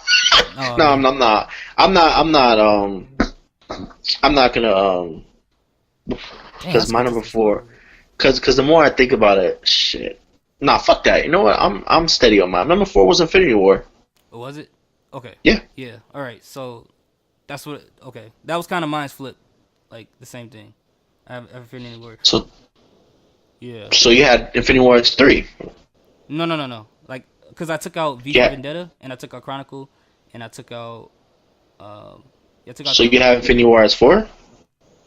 Oh, no, I'm not. I'm not. I'm not gonna. Damn, I Because my skipped number this. four. Because the more I think about it, shit. Nah, fuck that. You know what? I'm steady on mine. Number four was Infinity War. What was it? Okay. Yeah. Yeah. All right. So that's what. Okay. That was kind of mine's flip. Like the same thing. I have Infinity War. So Yeah. so you had Infinity War 3. No, no, no, no. Like, cause I took out V for Yeah. Vendetta, and I took out Chronicle, and I took out. Yeah, I took out So the. you have Infinity War as 4?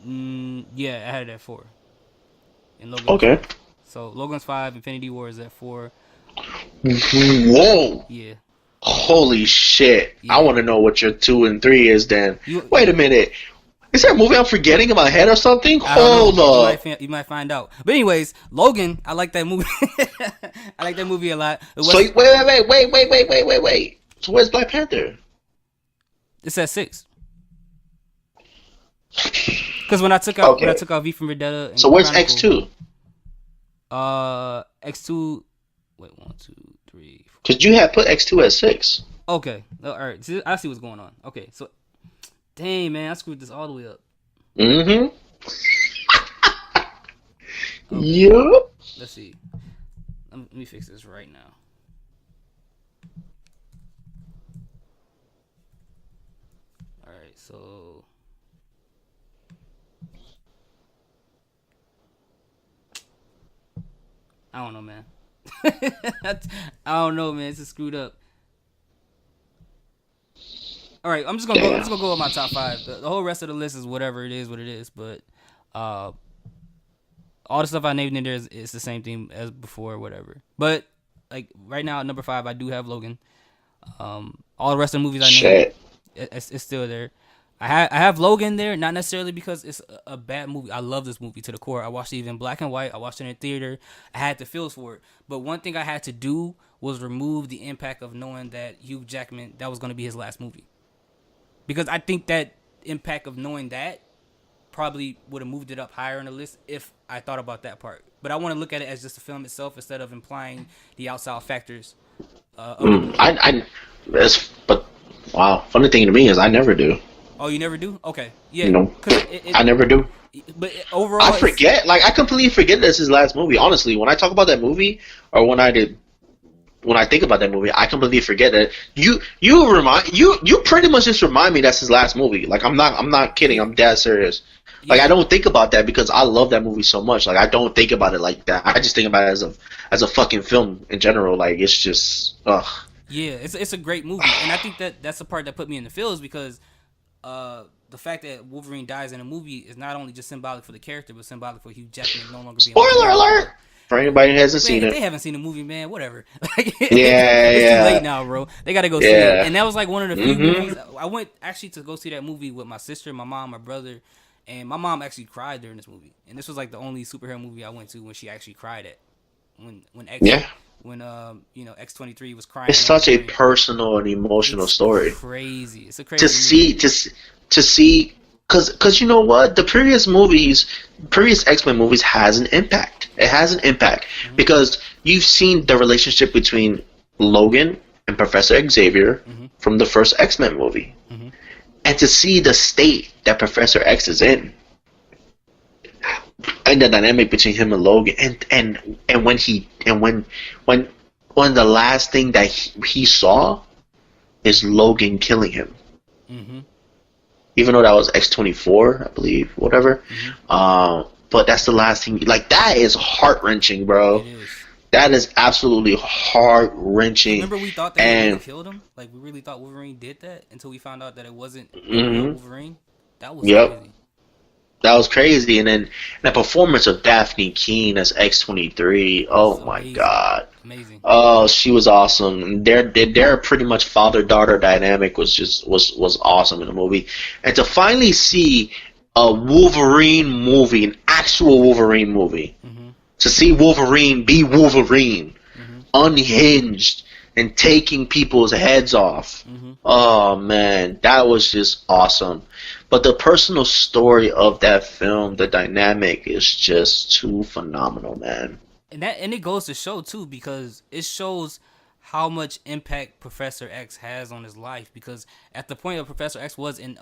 Yeah, I had it at 4, and Logan was Okay. 5. So Logan's 5, Infinity War is at 4. Whoa. Yeah. Holy shit. I Yeah. want to know what your 2 and 3 is then. You. Wait a minute. Is there a movie I'm forgetting in my head or something? I don't Hold know. up. You might find out. But anyways, Logan, I like that movie. I like that movie a lot. So wait. So where's Black Panther? It's at 6. Because when I took out V from Vendetta and So where's Chronicle, X2? X2. Wait, 1, 2, 3, 4. Because you had put X2 at 6. Okay, all right. See, I see what's going on. Okay, so dang man, I screwed this all the way up. Mm-hmm. Okay. Yup. Let's see. Let me fix this right now. All right, so I don't know, man. I don't know, man. It's just screwed up. All right, I'm just gonna go with my top 5. The whole rest of the list is whatever it is, what it is. But all the stuff I named in there is the same thing as before, whatever. But like right now, at number 5, I do have Logan. All the rest of the movies I named, it's still there. I have Logan there, not necessarily because it's a bad movie. I love this movie to the core. I watched it even in black and white. I watched it in theater. I had the feels for it. But one thing I had to do was remove the impact of knowing that Hugh Jackman, that was going to be his last movie. Because I think that impact of knowing that probably would have moved it up higher on the list if I thought about that part. But I want to look at it as just the film itself instead of implying the outside factors. But wow, funny thing to me is I never do. Oh, you never do? Okay, yeah. You know, I never do. But overall, I forget. Like I completely forget that's his last movie. Honestly, when I talk about that movie, or when I think about that movie, I completely forget that you pretty much just remind me that's his last movie. Like I'm not kidding. I'm dead serious. Like I don't think about that because I love that movie so much. Like I don't think about it like that. I just think about it as a fucking film in general. Like it's just ugh. Yeah, it's a great movie, and I think that's the part that put me in the feels because the fact that Wolverine dies in a movie is not only just symbolic for the character, but symbolic for Hugh Jackman no longer being. Spoiler alert! For anybody who hasn't seen if it, they haven't seen the movie, man, whatever. Like, yeah, it's yeah. too late now, bro. They gotta go see it. And that was like one of the few movies I went actually to go see that movie with my sister, my mom, my brother, and my mom actually cried during this movie. And this was like the only superhero movie I went to when she actually cried at when X-23 was crying. It's such a personal and emotional story. Crazy. It's a crazy movie. To see because you know what, the previous X-Men movies has an impact. It has an impact because you've seen the relationship between Logan and Professor Xavier from the first X-Men movie, and to see the state that Professor X is in. And the dynamic between him and Logan, and when the last thing that he saw is Logan killing him, even though that was X-24, I believe, whatever. But that's the last thing. Like that is heart wrenching, bro. It is. That is absolutely heart wrenching. Remember, we thought that he really killed him. Like we really thought Wolverine did that until we found out that it wasn't Wolverine. That was crazy. That was crazy, and then the performance of Daphne Keane as X-23. Oh my god, amazing! Oh, she was awesome. Their pretty much father-daughter dynamic was awesome in the movie, and to finally see a Wolverine movie, an actual Wolverine movie, to see Wolverine be Wolverine, unhinged and taking people's heads off. Oh man, that was just awesome. But the personal story of that film, the dynamic is just too phenomenal, man. And it goes to show too, because it shows how much impact Professor X has on his life, because at the point of Professor X was in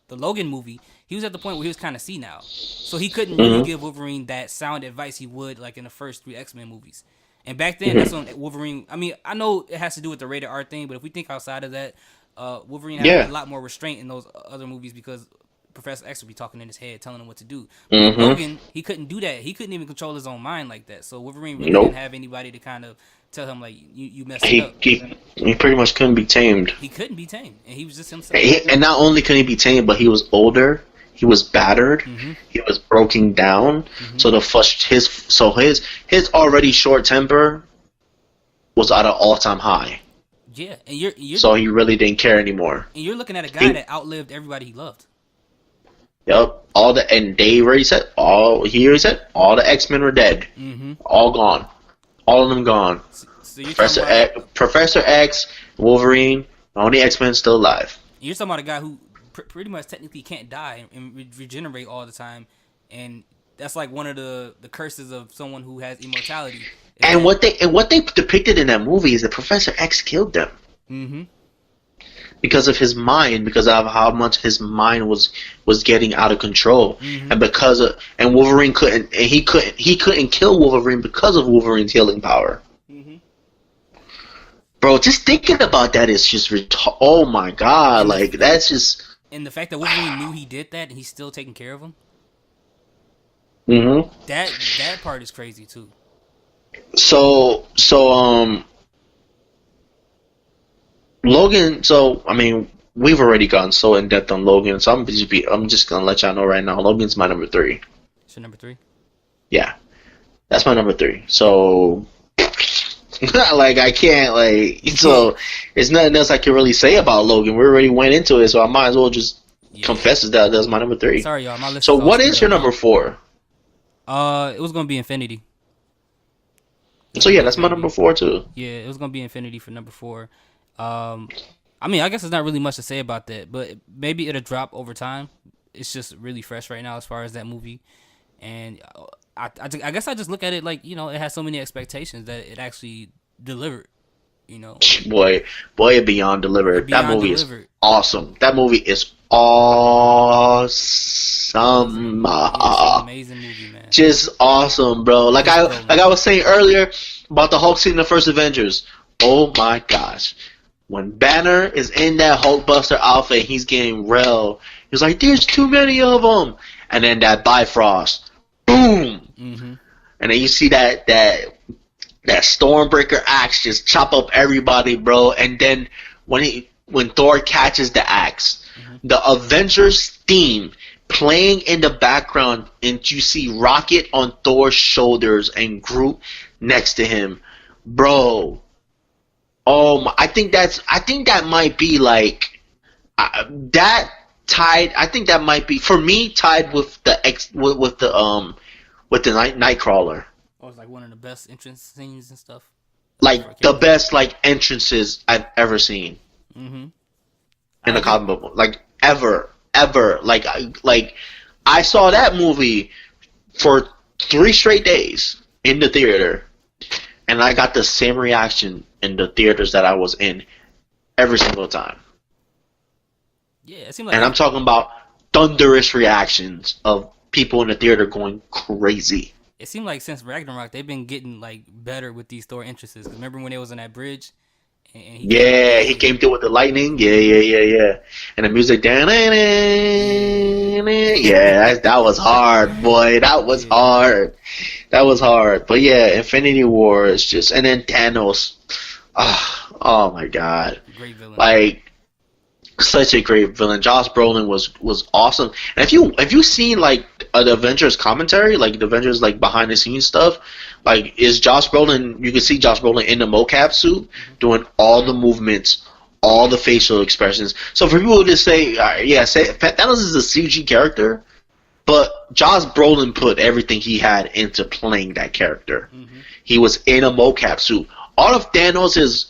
the Logan movie, he was at the point where he was kind of senile, so he couldn't really give Wolverine that sound advice he would like in the first 3 X-Men movies. And back then, that's when Wolverine. I mean, I know it has to do with the rated R thing, but if we think outside of that, Wolverine had a lot more restraint in those other movies because Professor X would be talking in his head, telling him what to do. But Logan, he couldn't do that. He couldn't even control his own mind like that. So Wolverine really didn't have anybody to kind of tell him like you messed up. He pretty much couldn't be tamed. He couldn't be tamed, and he was just himself. And not only couldn't he be tamed, but he was older. He was battered. He was broken down. So his already short temper was at an all-time high. Yeah, and you're so he really didn't care anymore. And you're looking at a guy that outlived everybody he loved. Yep, all the X-Men were dead, all gone, all of them gone. So Professor X, Wolverine, the only X-Men still alive. You're talking about a guy who pretty much technically can't die and regenerate all the time, and that's like one of the curses of someone who has immortality. And what they depicted in that movie is that Professor X killed them. Because of his mind, because of how much his mind was getting out of control, and Wolverine couldn't kill Wolverine because of Wolverine's healing power. Bro, just thinking about that is just oh my god, like that's just. And the fact that Wolverine knew he did that and he's still taking care of him. That part is crazy too. So Logan, I mean, we've already gone so in depth on Logan, so I'm just gonna let y'all know right now, Logan's my number 3. It's your number 3? Yeah, that's my number 3. So, like, I can't so there's nothing else I can really say about Logan. We already went into it, so I might as well just confess that that's my number 3. Sorry, y'all. My list. So, what is your number 4? It was gonna be Infinity. So yeah, that's my number 4 too. Yeah, it was gonna be Infinity for number 4. I mean, I guess there's not really much to say about that, but maybe it'll drop over time. It's just really fresh right now as far as that movie, and I guess I just look at it like, you know, it has so many expectations that it actually delivered. You know, boy, beyond delivered. That movie is awesome. That movie is awesome. It's an amazing movie, man. Just awesome, bro. Like I was saying earlier about the Hulk scene in the first Avengers. Oh my gosh. When Banner is in that Hulkbuster outfit, he's getting real. He's like, there's too many of them. And then that Bifrost. Boom. And then you see that Stormbreaker axe just chop up everybody, bro. And then when Thor catches the axe, the Avengers theme playing in the background, and you see Rocket on Thor's shoulders and Groot next to him, bro. Oh my! I think that might be like that tied. I think that might be for me tied with the Nightcrawler. Oh, it's like one of the best entrance scenes and stuff. Like the best entrances I've ever seen in the comic book, like ever. Like I saw that movie for 3 straight days in the theater, and I got the same reaction in the theaters that I was in every single time. Yeah, it seemed like. And I'm talking about thunderous reactions of people in the theater going crazy. It seemed like since Ragnarok, they've been getting like better with these Thor entrances. Remember when they was on that bridge? And he came through with the lightning. Yeah. And the music, that was hard, boy. That was hard. But yeah, Infinity War is just, and then Thanos. Oh my god. Great villain. Like, such a great villain. Josh Brolin was awesome. And if you seen like the Avengers commentary, like the Avengers like behind the scenes stuff, like is Josh Brolin, you can see Josh Brolin in the mocap suit doing all the movements, all the facial expressions. So for people to say Thanos is a CG character, but Josh Brolin put everything he had into playing that character. He was in a mocap suit. All of Thanos is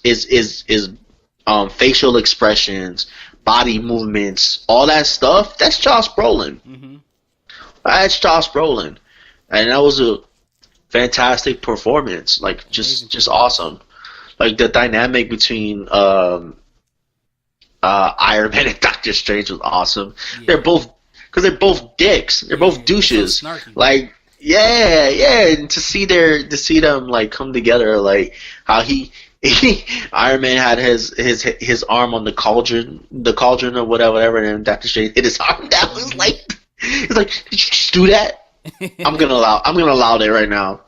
facial expressions, body movements, all that stuff. That's Josh Brolin. That's Josh Brolin, and that was a fantastic performance. Like just awesome. like the dynamic between Iron Man and Doctor Strange was awesome. Yeah. They're both because they're both dicks. They're both They're so douches. snarky. Like yeah, and to see them like come together, like how Iron Man had his arm on the cauldron or whatever, and then Doctor Strange hit his arm down. It was like he's like, did you just do that? I'm gonna allow that right now.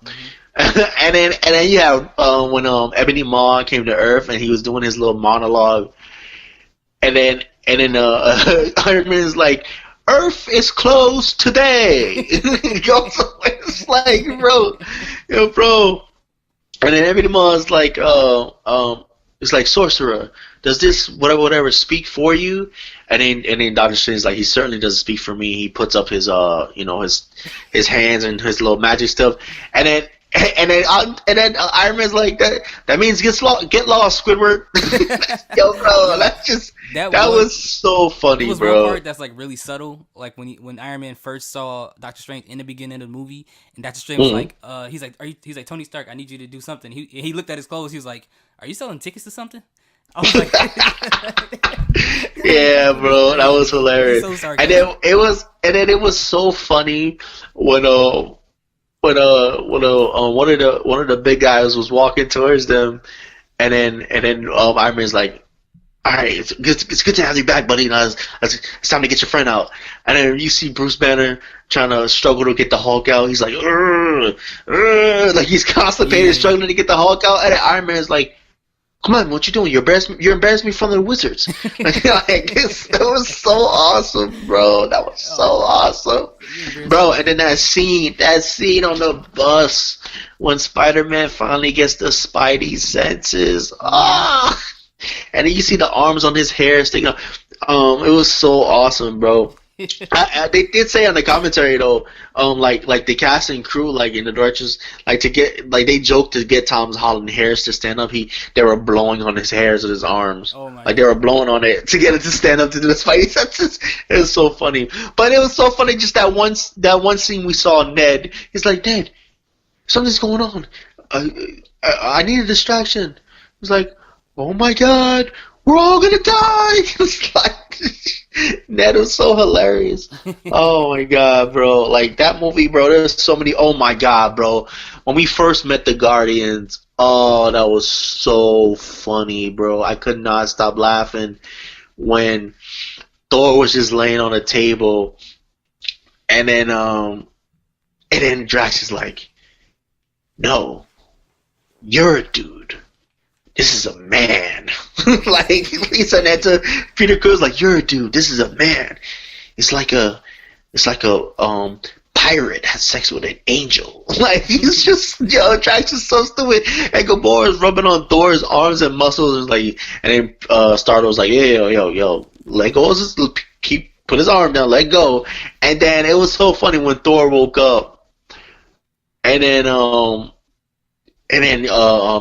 and then yeah, when Ebony Maw came to Earth and he was doing his little monologue, and then Iron Man is like, Earth is closed today. It's like, bro. And then Ebony Maw is like, it's like, sorcerer, does this whatever speak for you? And then Doctor Strange is like, he certainly doesn't speak for me. He puts up his his hands and his little magic stuff, and then Iron Man's like, that means get lost, Squidward. Yo, bro, that was so funny, it was bro. one part that's like really subtle, like when Iron Man first saw Doctor Strange in the beginning of the movie, and Doctor Strange was like, he's like Tony Stark, I need you to do something. He looked at his clothes. He was like, are you selling tickets to something? I was like, yeah, bro, that was hilarious. So and then it was so funny when one of the big guys was walking towards them, and then Iron Man's like, all right, it's good to have you back, buddy. Now it's time to get your friend out. And then you see Bruce Banner trying to struggle to get the Hulk out. He's like, like he's constipated, struggling to get the Hulk out. And then Iron Man's like, come on, what you doing? You're embarrassing me in front of the wizards. That was so awesome, bro. That was so awesome, bro. And then that scene on the bus when Spider-Man finally gets the Spidey senses. Ah, and then you see the arms on his hair sticking up. It was so awesome, bro. They did say on the commentary though, like the cast and crew, like in the directions, like to get, like they joked to get Tom Holland hairs to stand up. They were blowing on his hairs with his arms, they were blowing on it to get it to stand up to do the Spidey senses. It was so funny, but it was so funny just that one scene we saw Ned. He's like, Ned, something's going on. I need a distraction. He's like, oh my God, we're all gonna die. It's like. Ned was so hilarious. Oh my God, bro. Like that movie, bro, there's so many. Oh my God, bro. When we first met the Guardians, oh, that was so funny, bro. I could not stop laughing when Thor was just laying on a table, and then Drax is like, no, you're a dude. This is a man. Like he said that to Peter Cruz, like, you're a dude. This is a man. It's like a pirate has sex with an angel. Like he's just Drax is so stupid. And Gamora is rubbing on Thor's arms and muscles, and like, and then Star-Lord's like, yo, let go. Just put his arm down, let go. And then it was so funny when Thor woke up, and then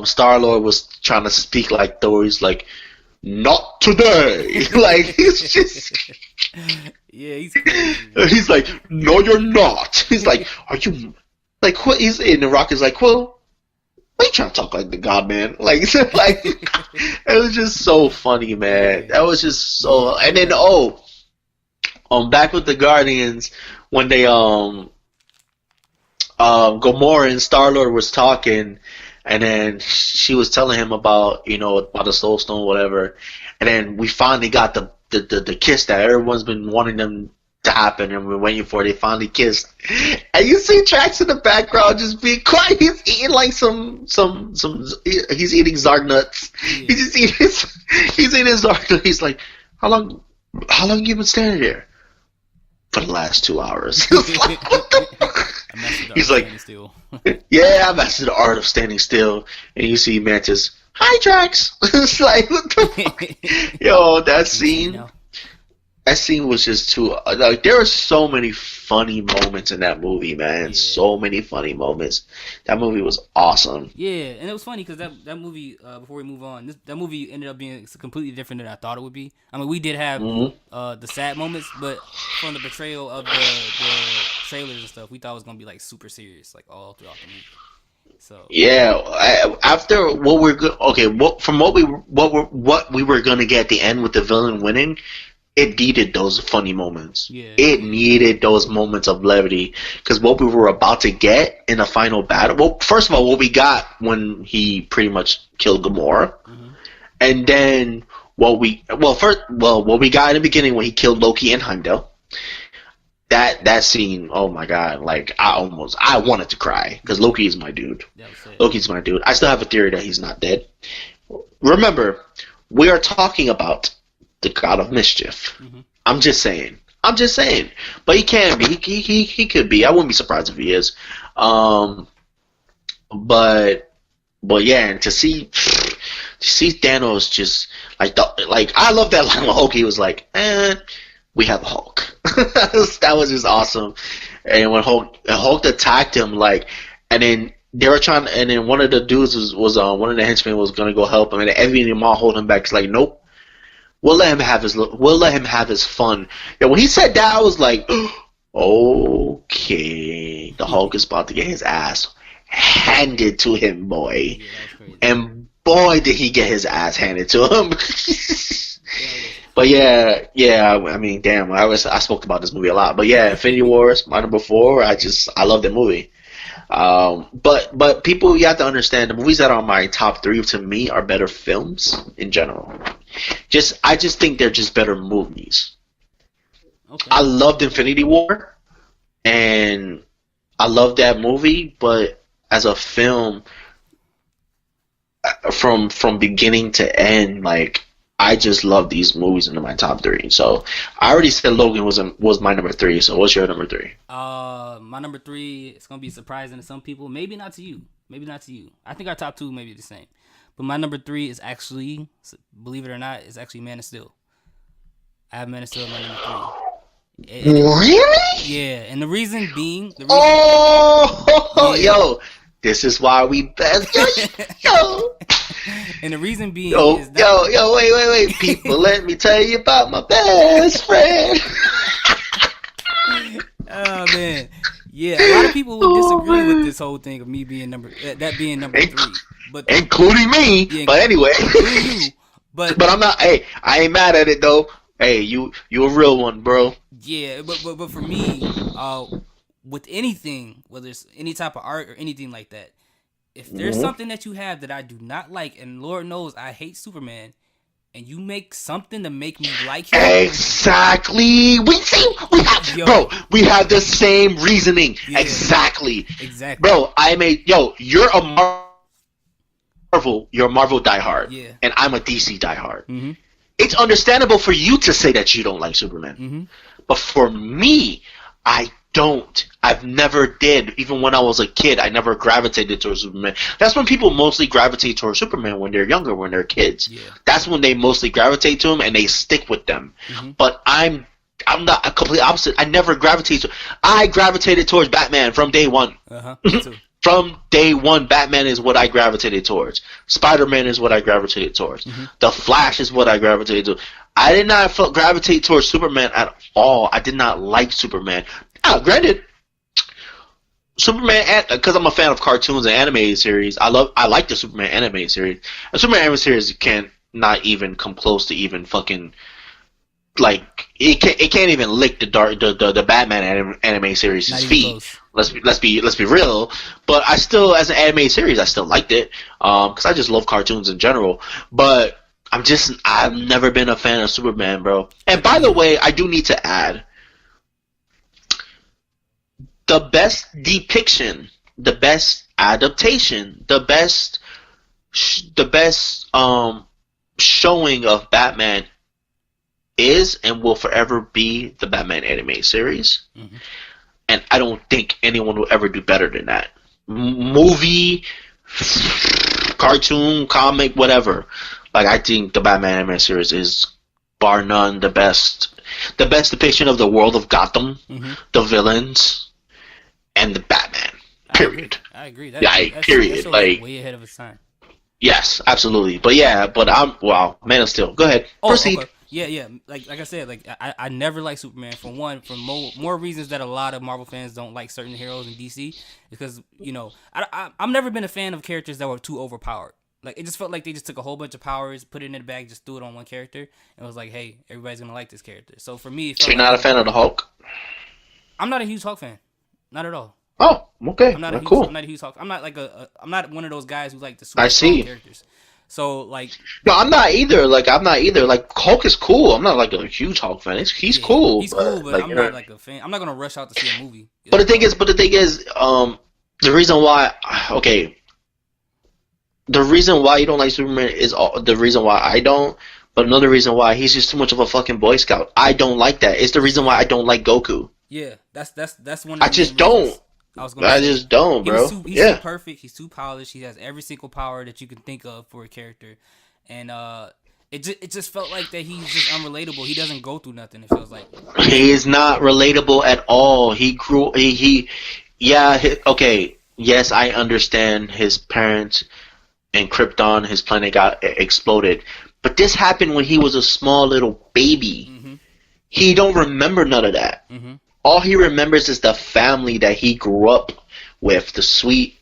Star-Lord was trying to speak like Thor. He's like, not today. Like, he's just... Yeah, he's crazy. He's like, no, you're not. He's like, are you... Like, what? And The Rock is like, well, why are you trying to talk like the God, man? Like, it was just so funny, man. That was just so... And then, back with the Guardians, when they, Gamora and Star-Lord was talking, and then she was telling him about the Soul Stone, whatever, and then we finally got the kiss that everyone's been wanting them to happen, and we're waiting for. They finally kissed, and you see Drax in the background just being quiet. He's eating like some. He's eating Zarg nuts. Yeah. He's eating Zarg nuts. He's like, how long you been standing there? For the last 2 hours. Like, what the fuck? He's like, yeah, I mastered the art of standing still. And you see Mantis, hi Drax. It's like, what the fuck? Yo, that scene was just too. Like, there were so many funny moments in that movie, man. Yeah. So many funny moments. That movie was awesome. Yeah, and it was funny because that movie. Before we move on, that movie ended up being completely different than I thought it would be. I mean, we did have the sad moments, but from the portrayal of the trailers and stuff, we thought it was gonna be like super serious, like all throughout the movie. So Yeah, after what we're good, okay, from what we were gonna get at the end with the villain winning, it needed those funny moments. yeah, It needed those moments of levity because what we were about to get in the final battle. Well, first of all, what we got when he pretty much killed Gamora, and then what we got in the beginning when he killed Loki and Heimdall. That scene, oh my god! Like I wanted to cry because Loki is my dude. Loki's my dude. I still have a theory that he's not dead. Remember, we are talking about the God of Mischief. I'm just saying. But he can be. He could be. I wouldn't be surprised if he is. But yeah, and to see Thanos just like I love that line when Hulk. He was like, we have a Hulk. That was just awesome. And when Hulk attacked him, like, and then they were trying, and then one of the dudes was one of the henchmen was gonna go help him, and Evie and Jamal hold him back. It's like, nope, we'll let him have his fun. Yeah, when he said that, I was like, okay, the Hulk is about to get his ass handed to him, boy. And boy, did he get his ass handed to him. But yeah. I mean, damn. I spoke about this movie a lot. But yeah, Infinity War is my number 4. I love that movie. But people, you have to understand the movies that are on my top 3 to me are better films in general. I just think they're just better movies. Okay. I loved Infinity War, and I love that movie. But as a film, from beginning to end, like. I just love these movies into my top 3. So I already said Logan was my number 3. So what's your number 3? My number 3 is gonna be surprising to some people. Maybe not to you. I think our top 2 may be the same. But my number 3 is actually, believe it or not, is actually Man of Steel. I have Man of Steel at my number 3. Really? Yeah, and the reason being. Yo, this is why we best. Yo. And the reason being is that wait, people, let me tell you about my best friend. Oh man, yeah, a lot of people would disagree with this whole thing of me being number 3, but including me. Yeah, but anyway, you, but I'm not. Hey, I ain't mad at it though. Hey, you a real one, bro. Yeah, but for me, with anything, whether it's any type of art or anything like that. If there's something that you have that I do not like, and Lord knows I hate Superman, and you make something to make me like him. Exactly. We have the same reasoning. Yeah. Exactly. Bro, you're a Marvel diehard. Yeah. And I'm a DC diehard. Mm-hmm. It's understandable for you to say that you don't like Superman. Mm-hmm. But for me, I don't. I've never did. Even when I was a kid, I never gravitated towards Superman. That's when people mostly gravitate towards Superman when they're younger, when they're kids. Yeah. That's when they mostly gravitate to him and they stick with them. Mm-hmm. But I'm not a complete opposite. I never gravitated. I gravitated towards Batman from day one. From day one, Batman is what I gravitated towards. Spider-Man is what I gravitated towards. Mm-hmm. The Flash is what I gravitated to. I did not gravitate towards Superman at all. I did not like Superman. Now, granted, Superman, because I'm a fan of cartoons and animated series, I like the Superman animated series. And Superman animated series can't not even come close to even fucking like it can't even lick the Batman anime series' feet. Let's be real. But I still, as an anime series, I still liked it because I just love cartoons in general. But I've never been a fan of Superman, bro. And by the way, I do need to add. The best depiction, the best adaptation, the best showing of Batman is and will forever be the Batman anime series. Mm-hmm. And I don't think anyone will ever do better than that. Movie, cartoon, comic, whatever. Like, I think the Batman anime series is bar none the best depiction of the world of Gotham, mm-hmm. the villains, and the Batman. Period. I agree. Period. That's like way ahead of its time. Yes, absolutely. But Man of Steel. Go ahead. Proceed. Okay. Yeah. Like I said, like I never liked Superman for one, for more reasons that a lot of Marvel fans don't like certain heroes in DC, because I've never been a fan of characters that were too overpowered. Like, it just felt like they just took a whole bunch of powers, put it in the bag, just threw it on one character, and was like, hey, everybody's gonna like this character. So for me, it So felt you're not a fan of the Hulk? I'm not a huge Hulk fan, not at all. Oh, okay. I'm not a huge, Cool. I'm not a huge Hulk. I'm not like I'm not one of those guys who like the super I strong see. characters. So like, No, I'm not either. Like, I'm not either. Like, Hulk is cool. I'm not like a huge Hulk fan. He's yeah, cool. he's cool, but like, I'm not like a fan. I'm not gonna rush out to see a movie. But the thing is, the reason why, okay, the reason why you don't like Superman is the reason why I don't. But another reason why he's just too much of a fucking Boy Scout. I don't like that. It's the reason why I don't like Goku. Yeah, that's one. Of the I just main reasons. don't. I just don't, bro. He's Yeah. too perfect. He's too polished. He has every single power that you can think of for a character, and it just felt like that he's just unrelatable. He doesn't go through nothing. It feels like He is not relatable at all. He grew. Okay. Yes, I understand his parents and Krypton, his planet got exploded. But this happened when he was a small little baby. Mm-hmm. He don't remember none of that. Mm-hmm. All he remembers is the family that he grew up with, the sweet,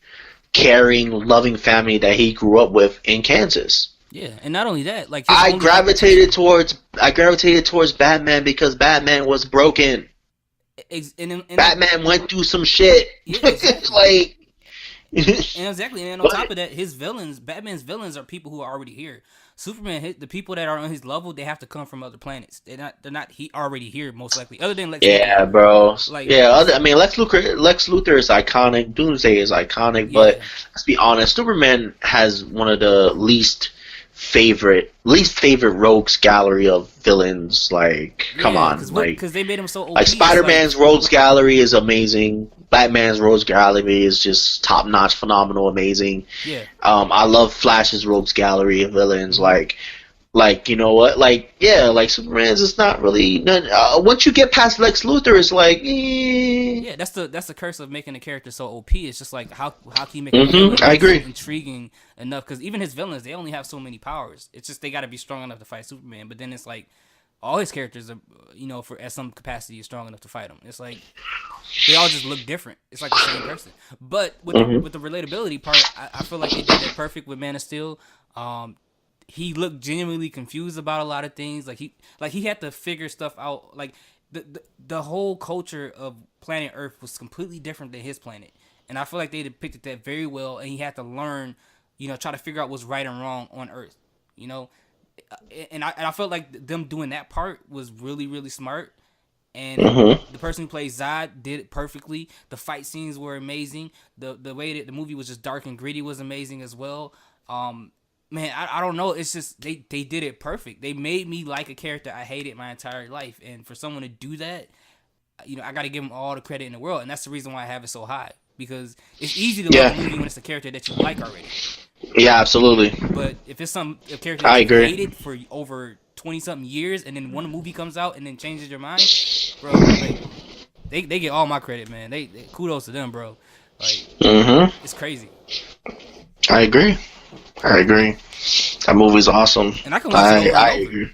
caring, loving family that he grew up with in Kansas. Yeah, and not only that, like I gravitated towards Batman because Batman was broken. Batman went through some shit. Yeah, exactly. Like, and exactly, and on top of that, Batman's villains are people who are already here. Superman, the people that are on his level, they have to come from other planets. They're not already here, most likely. Other than Lex yeah, Luthor. bro. Like, I mean, Lex Luthor is iconic. Doomsday is iconic, but let's be honest, Superman has one of the least favorite rogues gallery of villains. Like, come on, because they made him so OP. Like Spider-Man's rogues gallery is amazing. Batman's rogues gallery is just top notch, phenomenal, amazing. Yeah. I love Flash's rogues gallery of villains. Like you know what? Like, yeah, like Superman's is not really. Once you get past Lex Luthor, it's like. Yeah, that's the curse of making a character so OP. It's just like how can you make I agree. Intriguing enough, because even his villains, they only have so many powers. It's just they got to be strong enough to fight Superman. But then it's like all his characters are, for at some capacity is strong enough to fight him. It's like they all just look different. It's like the same person. But with the relatability part, I feel like they did that perfect with Man of Steel. He looked genuinely confused about a lot of things. Like he had to figure stuff out. Like the whole culture of planet Earth was completely different than his planet, and I feel like they depicted that very well. And he had to learn, try to figure out what's right and wrong on Earth. And I felt like them doing that part was really, really smart. And the person who plays Zod did it perfectly. The fight scenes were amazing. The way that the movie was just dark and gritty was amazing as well. Man, I don't know. It's just they did it perfect. They made me like a character I hated my entire life. And for someone to do that, I got to give them all the credit in the world. And that's the reason why I have it so high. Because it's easy to love a movie when it's a character that you like already. Yeah, absolutely. But if it's a character that you hated for over 20-something years, and then one movie comes out and then changes your mind, bro, like, they get all my credit, man. They kudos to them, bro. Like, it's crazy. I agree. That movie's awesome. And I can watch it over and over.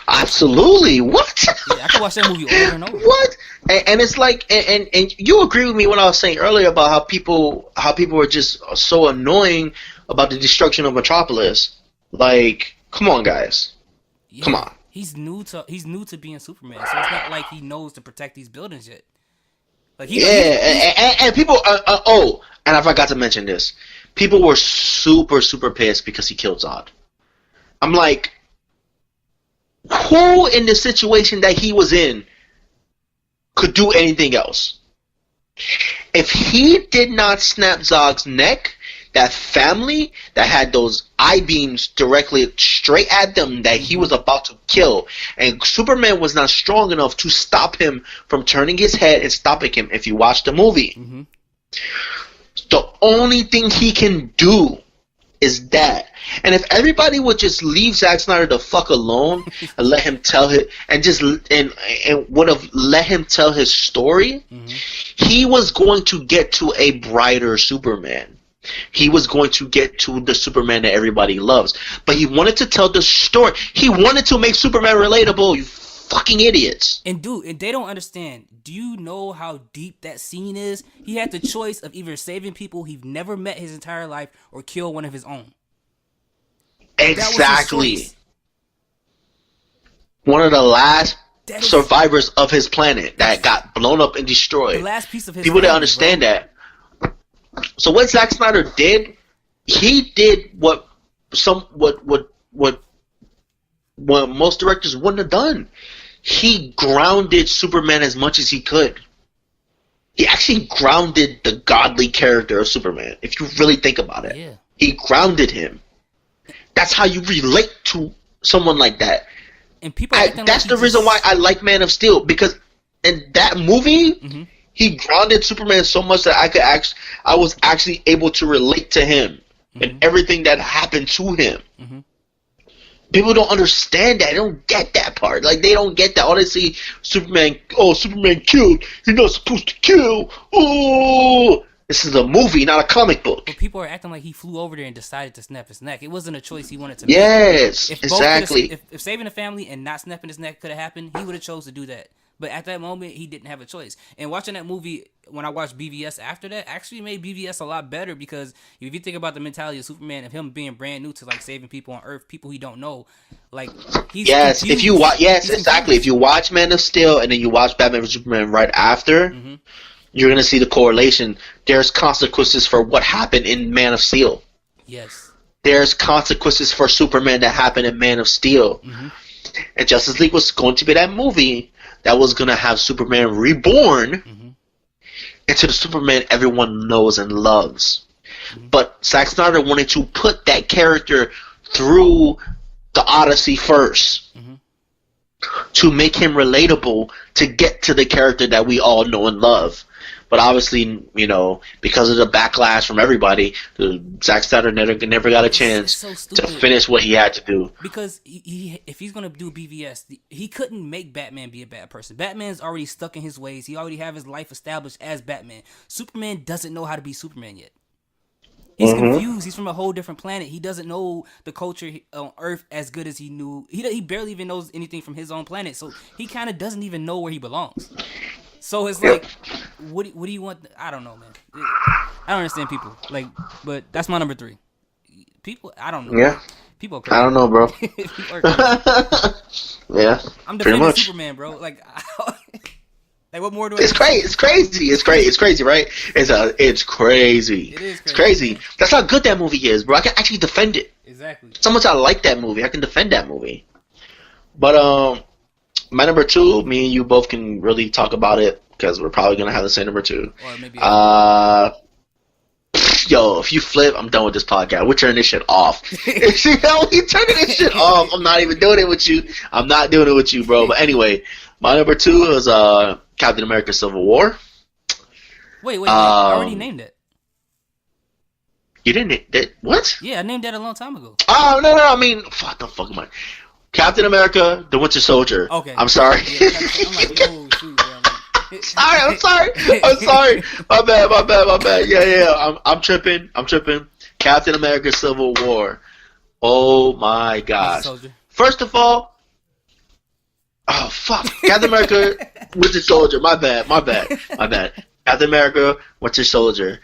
Absolutely. What? Yeah, I can watch that movie over and over. What? And it's like, and you agree with me when I was saying earlier about how people are just so annoying about the destruction of Metropolis. Like, come on, guys. Yeah, come on. He's new to being Superman, so it's not like he knows to protect these buildings yet. Like and people. And I forgot to mention this. People were super, super pissed because he killed Zod. I'm like, who in the situation that he was in could do anything else? If he did not snap Zod's neck, that family that had those I-beams directly straight at them that he was about to kill, and Superman was not strong enough to stop him from turning his head and stopping him, if you watch the movie. The only thing he can do is that. And if everybody would just leave Zack Snyder the fuck alone and let him tell it, and would have let him tell his story, he was going to get to a brighter Superman. He was going to get to the Superman that everybody loves. But he wanted to tell the story. He wanted to make Superman relatable, you fucking idiots. And dude, and they don't understand. Do you know how deep that scene is? He had the choice of either saving people he've never met his entire life or kill one of his own. Exactly. One of the last survivors of his planet that got blown up and destroyed. The last piece of his people didn't understand that. So what Zack Snyder did, he did what most directors wouldn't have done. He grounded Superman as much as he could. He actually grounded the godly character of Superman, if you really think about it. Yeah. He grounded him. That's how you relate to someone like that. And people that's the reason why I like Man of Steel, because in that movie, he grounded Superman so much that I was actually able to relate to him and everything that happened to him. People don't understand that. They don't get that part. Like, they don't get that. All they see, Superman killed. He's not supposed to kill. Oh, this is a movie, not a comic book. But people are acting like he flew over there and decided to snap his neck. It wasn't a choice he wanted to make. Yes, exactly. If saving the family and not snapping his neck could have happened, he would have chose to do that. But at that moment, he didn't have a choice. And watching that movie, when I watched BVS after that, actually made BVS a lot better, because if you think about the mentality of Superman, of him being brand new to like saving people on Earth, people he don't know, like he's confused. Exactly. If you watch Man of Steel and then you watch Batman vs Superman right after, you're gonna see the correlation. There's consequences for what happened in Man of Steel. Yes. There's consequences for Superman that happened in Man of Steel. And Justice League was going to be that movie that was going to have Superman reborn into the Superman everyone knows and loves. But Zack Snyder wanted to put that character through the Odyssey first to make him relatable to get to the character that we all know and love. But obviously, you know, because of the backlash from everybody, Zack Snyder never got a chance to finish what he had to do. Because if he's going to do BVS, he couldn't make Batman be a bad person. Batman's already stuck in his ways. He already have his life established as Batman. Superman doesn't know how to be Superman yet. He's confused. He's from a whole different planet. He doesn't know the culture on Earth as good as he knew. He barely even knows anything from his own planet. So he kind of doesn't even know where he belongs. So it's like, what do you want? I don't know, man. I don't understand people. Like, but that's my number 3. People, I don't know. Yeah. People are crazy. I don't know, bro. People are crazy. Yeah. I'm defending Superman, bro. Like, what more do I? It's crazy. It's crazy. It's crazy. It's crazy, right? It's crazy. It is crazy. It's crazy. That's how good that movie is, bro. I can actually defend it. Exactly. So much I like that movie. I can defend that movie. But my number 2, me and you both can really talk about it because we're probably gonna have the same number 2. Or maybe. Yo, if you flip, I'm done with this podcast. We're turning this shit off. You turning this shit off. I'm not even doing it with you. I'm not doing it with you, bro. But anyway, my number 2 is Captain America: Civil War. Wait. I already named it. You didn't? What? Yeah, I named that a long time ago. Oh no! I mean, what the fuck am I? Captain America: The Winter Soldier. Okay. I'm sorry. Yeah, I'm like, oh shoot, bro. I'm sorry. My bad. Yeah. I'm tripping. Captain America: Civil War. Oh my gosh. First of all, oh fuck. Captain America: Winter Soldier. My bad. Captain America: Winter Soldier.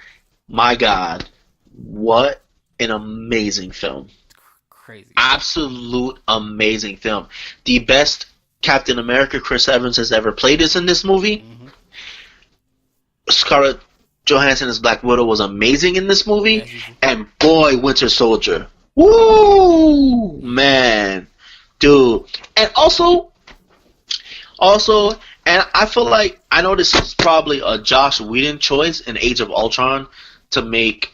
My God, what an amazing film. Crazy. Absolute amazing film. The best Captain America Chris Evans has ever played is in this movie. Scarlett Johansson as Black Widow was amazing in this movie. And boy, Winter Soldier. Woo! Man. Dude. And also, and I feel like, I know this is probably a Joss Whedon choice in Age of Ultron to make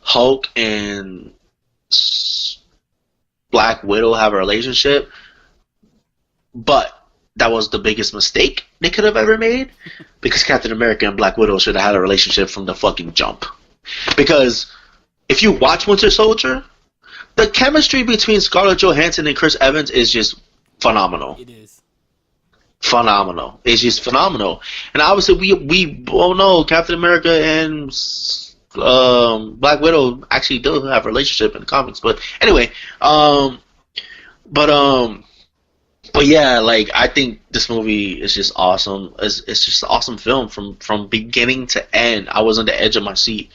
Hulk and Black Widow have a relationship, but that was the biggest mistake they could have ever made, because Captain America and Black Widow should have had a relationship from the fucking jump. Because if you watch Winter Soldier, the chemistry between Scarlett Johansson and Chris Evans is just phenomenal. It is. phenomenal. It's just phenomenal. And obviously, we all know Captain America and Black Widow actually do have a relationship in the comics. But anyway, but but yeah, like I think this movie is just awesome. It's just an awesome film from beginning to end. I was on the edge of my seat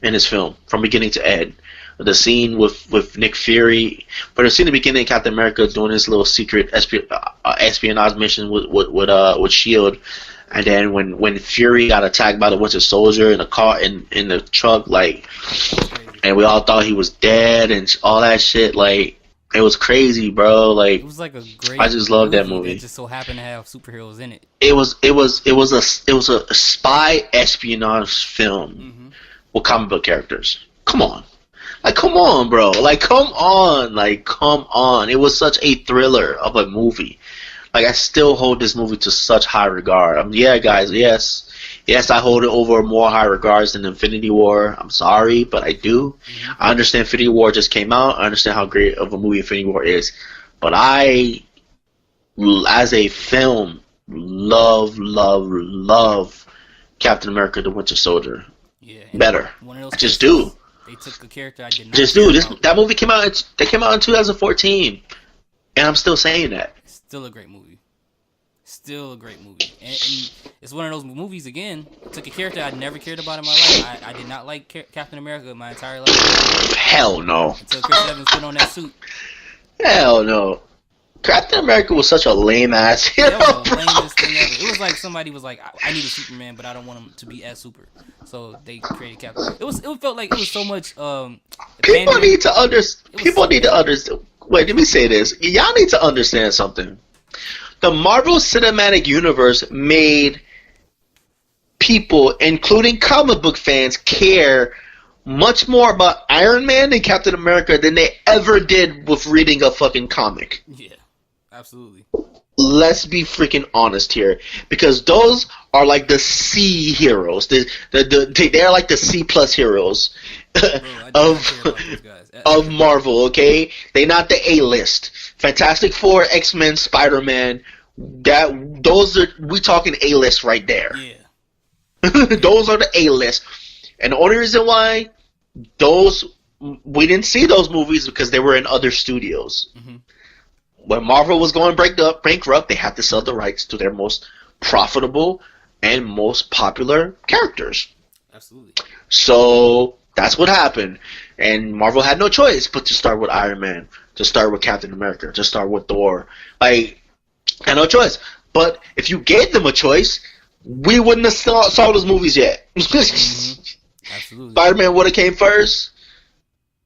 in this film from beginning to end. The scene with Nick Fury, but the scene in the beginning, Captain America doing his little secret espionage mission with Shield, and then when Fury got attacked by the Winter Soldier in the car in the truck, like, and we all thought he was dead and all that shit, like. It was crazy, bro. Like it was like a great. I just love that movie. It just so happened to have superheroes in it. It was a spy espionage film with comic book characters. Come on, like come on, bro. Like come on. It was such a thriller of a movie. Like I still hold this movie to such high regard. Yeah, guys. Yes, I hold it over more high regards than Infinity War. I'm sorry, but I do. I understand Infinity War just came out. I understand how great of a movie Infinity War is. But I, as a film, love Captain America the Winter Soldier. Yeah. Better. One of those I just do. They took a character I did not just do. That movie came out in 2014. And I'm still saying that. Still a great movie. Still a great movie. And it's one of those movies, again, took a character I'd never cared about in my life. I did not like Captain America my entire life. Hell no. Until Chris Evans put on that suit. Hell no. Captain America was such a lame ass hero. That was the lamest thing ever. It was like somebody was like, I need a Superman, but I don't want him to be as super. So they created Captain. It felt like it was so much. People need to understand. Wait, let me say this. Y'all need to understand something. The Marvel Cinematic Universe made people, including comic book fans, care much more about Iron Man and Captain America than they ever did with reading a fucking comic. Yeah, absolutely. Let's be freaking honest here, because those are like the C heroes. They're like the C plus heroes of Marvel. Okay, they're not the A list. Fantastic Four, X-Men, Spider-Man. We talking A list right there. Yeah. Those are the A list, and the only reason why we didn't see those movies because they were in other studios. Mm-hmm. When Marvel was going bankrupt, they had to sell the rights to their most profitable and most popular characters. Absolutely. So that's what happened, and Marvel had no choice but to start with Iron Man, to start with Captain America, to start with Thor. Like, had no choice. But if you gave them a choice, we wouldn't have saw those movies yet. Mm-hmm. Absolutely. Spider-Man would have came first.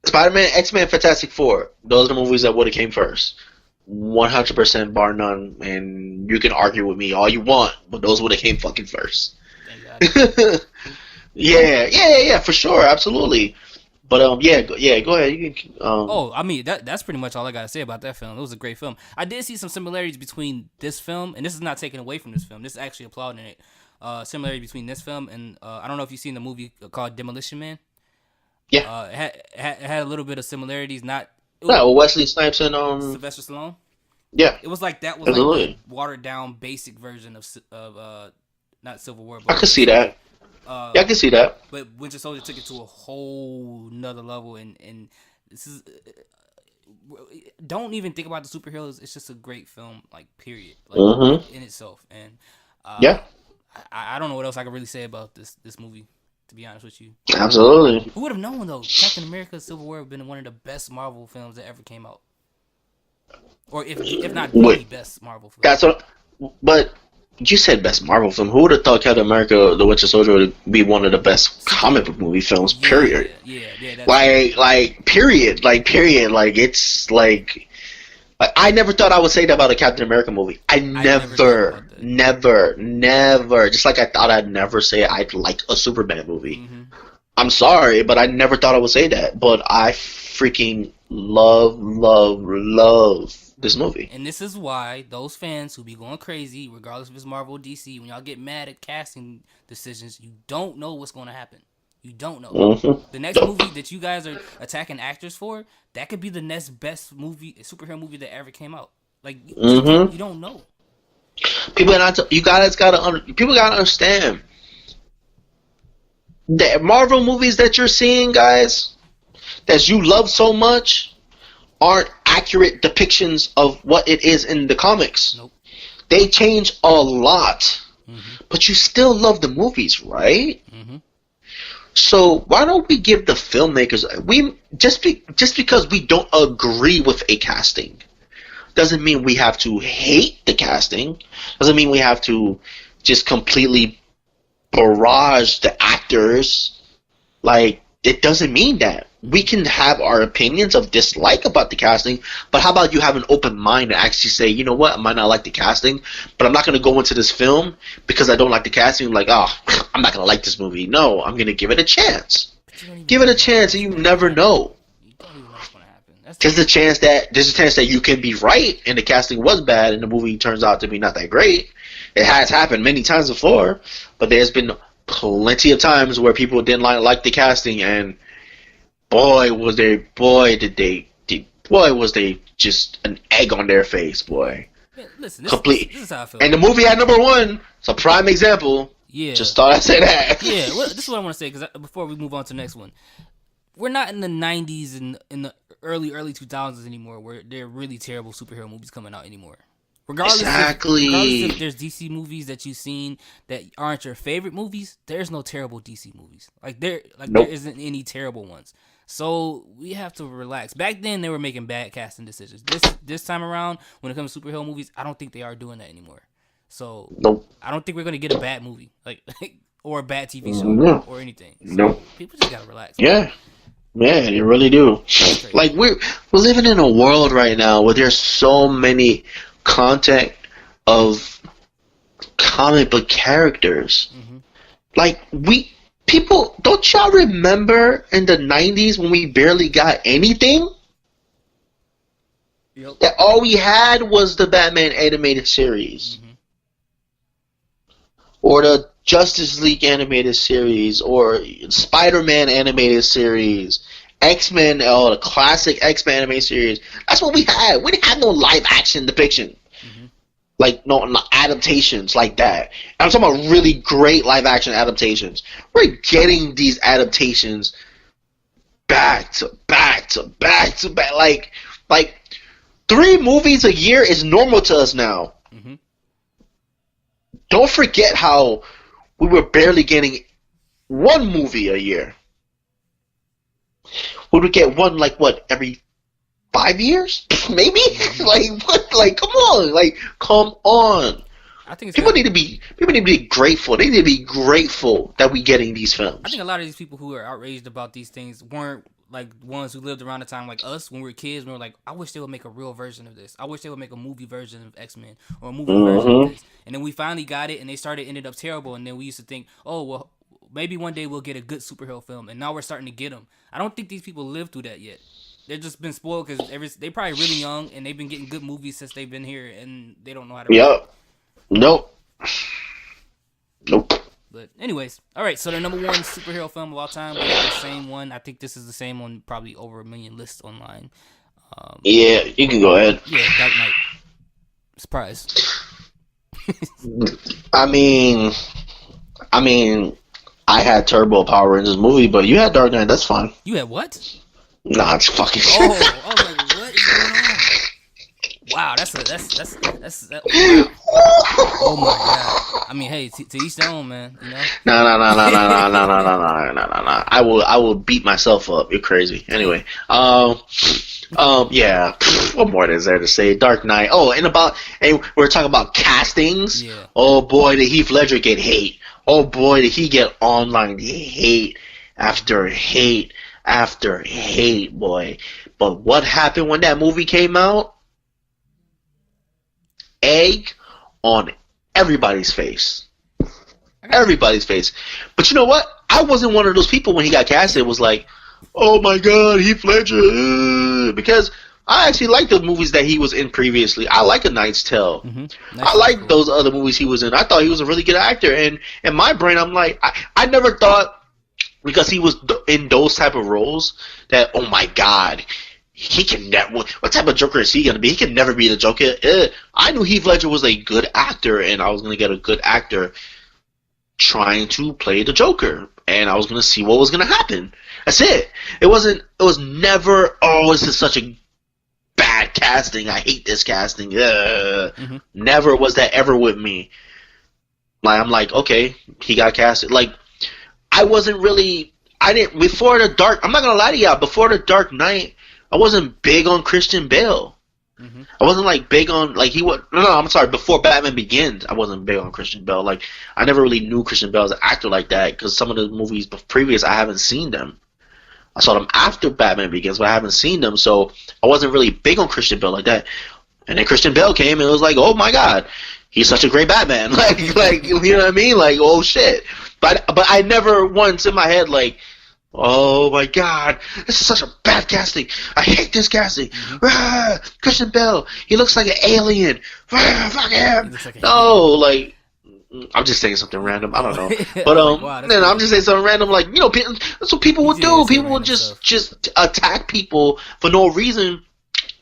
Spider-Man, X-Men, Fantastic Four. Those are the movies that would have came first. 100% bar none. And you can argue with me all you want, but those would have came fucking first. Yeah, for sure, absolutely. But go ahead. You can, I mean that's pretty much all I gotta say about that film. It was a great film. I did see some similarities between this film, and this is not taken away from this film. This is actually applauding it. Similarity between this film and I don't know if you've seen the movie called Demolition Man. Yeah. It had a little bit of similarities. Wesley Snipes and Sylvester Stallone. Yeah. It was like that was like a watered down basic version of not Civil War. But I could see that. I can see that. But Winter Soldier took it to a whole nother level, and this is don't even think about the superheroes. It's just a great film, like period, like in itself. And I don't know what else I can really say about this movie, to be honest with you. Absolutely. Who would have known though? Captain America: Civil War have been one of the best Marvel films that ever came out, or if not the best Marvel film. That's what, but. You said best Marvel film. Who would have thought Captain America: The Winter Soldier would be one of the best comic book movie films? Period. Yeah. Period. Like it's like I never thought I would say that about a Captain America movie. I never. Just like I thought I'd never say I'd like a Superman movie. Mm-hmm. I'm sorry, but I never thought I would say that. But I freaking love this movie. And this is why those fans who be going crazy, regardless if it's Marvel or DC, when y'all get mad at casting decisions, you don't know what's going to happen. You don't know. Mm-hmm. The next movie that you guys are attacking actors for, that could be the next best movie, superhero movie that ever came out. Like, you don't know. People gotta understand the Marvel movies that you're seeing, guys, that you love so much, aren't accurate depictions of what it is in the comics. Nope. They change a lot, but you still love the movies, right? Mm-hmm. So why don't we give the filmmakers just because we don't agree with a casting doesn't mean we have to hate the casting. Doesn't mean we have to just completely barrage the actors. Like, it doesn't mean that. We can have our opinions of dislike about the casting, but how about you have an open mind to actually say, you know what, I might not like the casting, but I'm not going to go into this film because I don't like the casting, like, oh, I'm not going to like this movie. No, I'm going to give it a chance. Give it a chance, and you never know. You don't even know what's gonna happen. There's a chance that you can be right and the casting was bad and the movie turns out to be not that great. It has happened many times before, but there's been plenty of times where people didn't like the casting, and boy was they just an egg on their face, boy. Man, listen, Complete. this is how I feel. And the movie had number one. It's a prime example. Yeah. Just thought I'd say that. Yeah, well, this is what I want to say, because before we move on to the next one, we're not in the 90s and in the early 2000s anymore, where there are really terrible superhero movies coming out anymore. Regardless if there's DC movies that you've seen that aren't your favorite movies, there's no terrible DC movies. Nope. There isn't any terrible ones. So we have to relax. Back then, they were making bad casting decisions. This time around, when it comes to superhero movies, I don't think they are doing that anymore. So nope. I don't think we're gonna get a bad movie, or a bad TV show, or anything. So nope. People just gotta relax. Yeah. Yeah, you really do. Like, we're living in a world right now where there's so many content of comic book characters. Mm-hmm. Like, people, don't y'all remember in the 90s when we barely got anything? Yep. That all we had was the Batman animated series. Mm-hmm. Or the Justice League animated series, or Spider-Man animated series, X-Men, the classic X-Men animated series. That's what we had. We didn't have no live action depiction. Mm-hmm. Like, no adaptations like that. And I'm talking about really great live action adaptations. We're getting these adaptations back to back to back to back. Like 3 movies a year is normal to us now. Mm-hmm. Don't forget how we were barely getting 1 movie a year. We would get one, every 5 years? Maybe? What? Come on. I think people need to be grateful. They need to be grateful that we're getting these films. I think a lot of these people who are outraged about these things weren't like ones who lived around the time like us when we were kids. We were like, I wish they would make a real version of this. I wish they would make a movie version of X-Men or a movie version of this. And then we finally got it, and they ended up terrible. And then we used to think, oh well, maybe one day we'll get a good superhero film. And now we're starting to get them. I don't think these people lived through that yet. They've just been spoiled because they're probably really young, and they've been getting good movies since they've been here, and they don't know how to. Yep. Nope. But anyways, all right. So the number 1 superhero film of all time, we have the same one. I think this is the same on probably over 1 million lists online. Yeah, you can go ahead. Yeah, Dark Knight. Surprise. I mean, I had Turbo Power in this movie, but you had Dark Knight. That's fine. You had what? Nah, it's fucking. Oh, I was like, what is going on? Wow, that's wow. Oh my god. I mean, hey, to each their own, man. You know. No. I will beat myself up. You're crazy. Anyway, yeah. What more is there to say? Dark Knight. Oh, and we're talking about castings. Yeah. Oh boy, did Heath Ledger get hate. Oh boy, did he get online hate after hate after hate, boy. But what happened when that movie came out? Egg on everybody's face. Everybody's face. But you know what? I wasn't one of those people when he got casted. It was like, oh my god, Heath Ledger. Because I actually liked the movies that he was in previously. I like A Knight's Tale. Mm-hmm. I like those other movies he was in. I thought he was a really good actor. And in my brain, I'm like, I never thought, because he was in those type of roles, that, oh my god, he can never. What type of Joker is he gonna be? He can never be the Joker. I knew Heath Ledger was a good actor, and I was gonna get a good actor trying to play the Joker, and I was gonna see what was gonna happen. That's it. It wasn't. It was never. Oh, this is such a bad casting. I hate this casting. Never was that ever with me. Like I'm like, okay, he got casted. Like I wasn't really. I didn't before the Dark. I'm not gonna lie to y'all. Before the Dark Knight, I wasn't big on Christian Bale. I wasn't like big on like he was. No, I'm sorry. Before Batman Begins, I wasn't big on Christian Bale. Like I never really knew Christian Bale as an actor like that because some of the movies previous I haven't seen them. I saw them after Batman Begins, but I haven't seen them, so I wasn't really big on Christian Bale like that. And then Christian Bale came, and it was like, oh my god, he's such a great Batman. like you know what I mean? Like oh shit. But I never once in my head like. Oh my god, this is such a bad casting. I hate this casting. Christian Bale, he looks like an alien. Fuck him. Like no, like I'm just saying something random. I don't know, but wow, then I'm just saying something random. Like you know, that's what people would do. People would just attack people for no reason,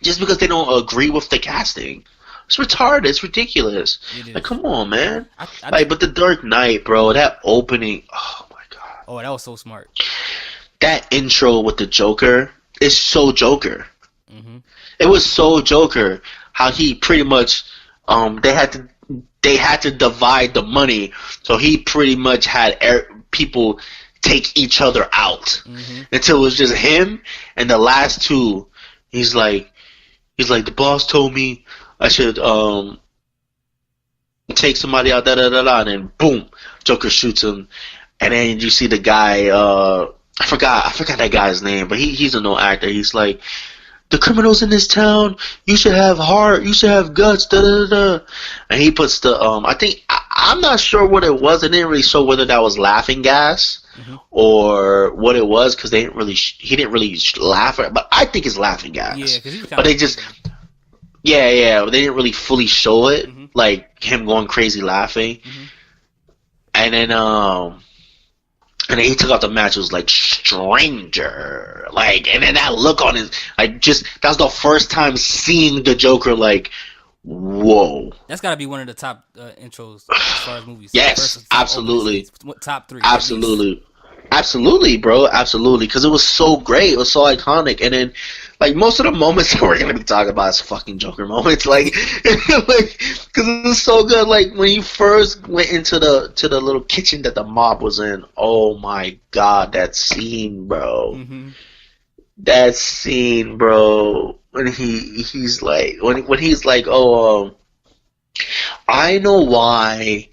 just because they don't agree with the casting. It's retarded. It's ridiculous. Like come on, man. But the Dark Knight, bro, that opening. Oh my god. Oh, that was so smart. That intro with the Joker is so Joker. It was so Joker how he pretty much they had to divide the money, so he pretty much had people take each other out until it was just him and the last two. He's like the boss told me I should take somebody out, and then boom, Joker shoots him, and then you see the guy. I forgot that guy's name, but he's a no actor. He's like, the criminals in this town, you should have heart, you should have guts, And he puts the I'm not sure what it was. It didn't really show whether that was laughing gas or what it was because he didn't really laugh at it. But I think it's laughing gas. Yeah, but they just they didn't really fully show it like him going crazy laughing, and then he took out the match. It was like stranger, like, and then that look on his, like, just that was the first time seeing the Joker. Like, whoa, that's got to be one of the top intros as far as movies. Yes, absolutely, top 3. Absolutely, bro, absolutely, because it was so great, it was so iconic, and then like most of the moments that we're gonna be talking about is fucking Joker moments, like, because it was so good. Like when he first went into the little kitchen that the mob was in. Oh my god, that scene, bro. That scene, bro. When he's like, when he's like, oh, I know why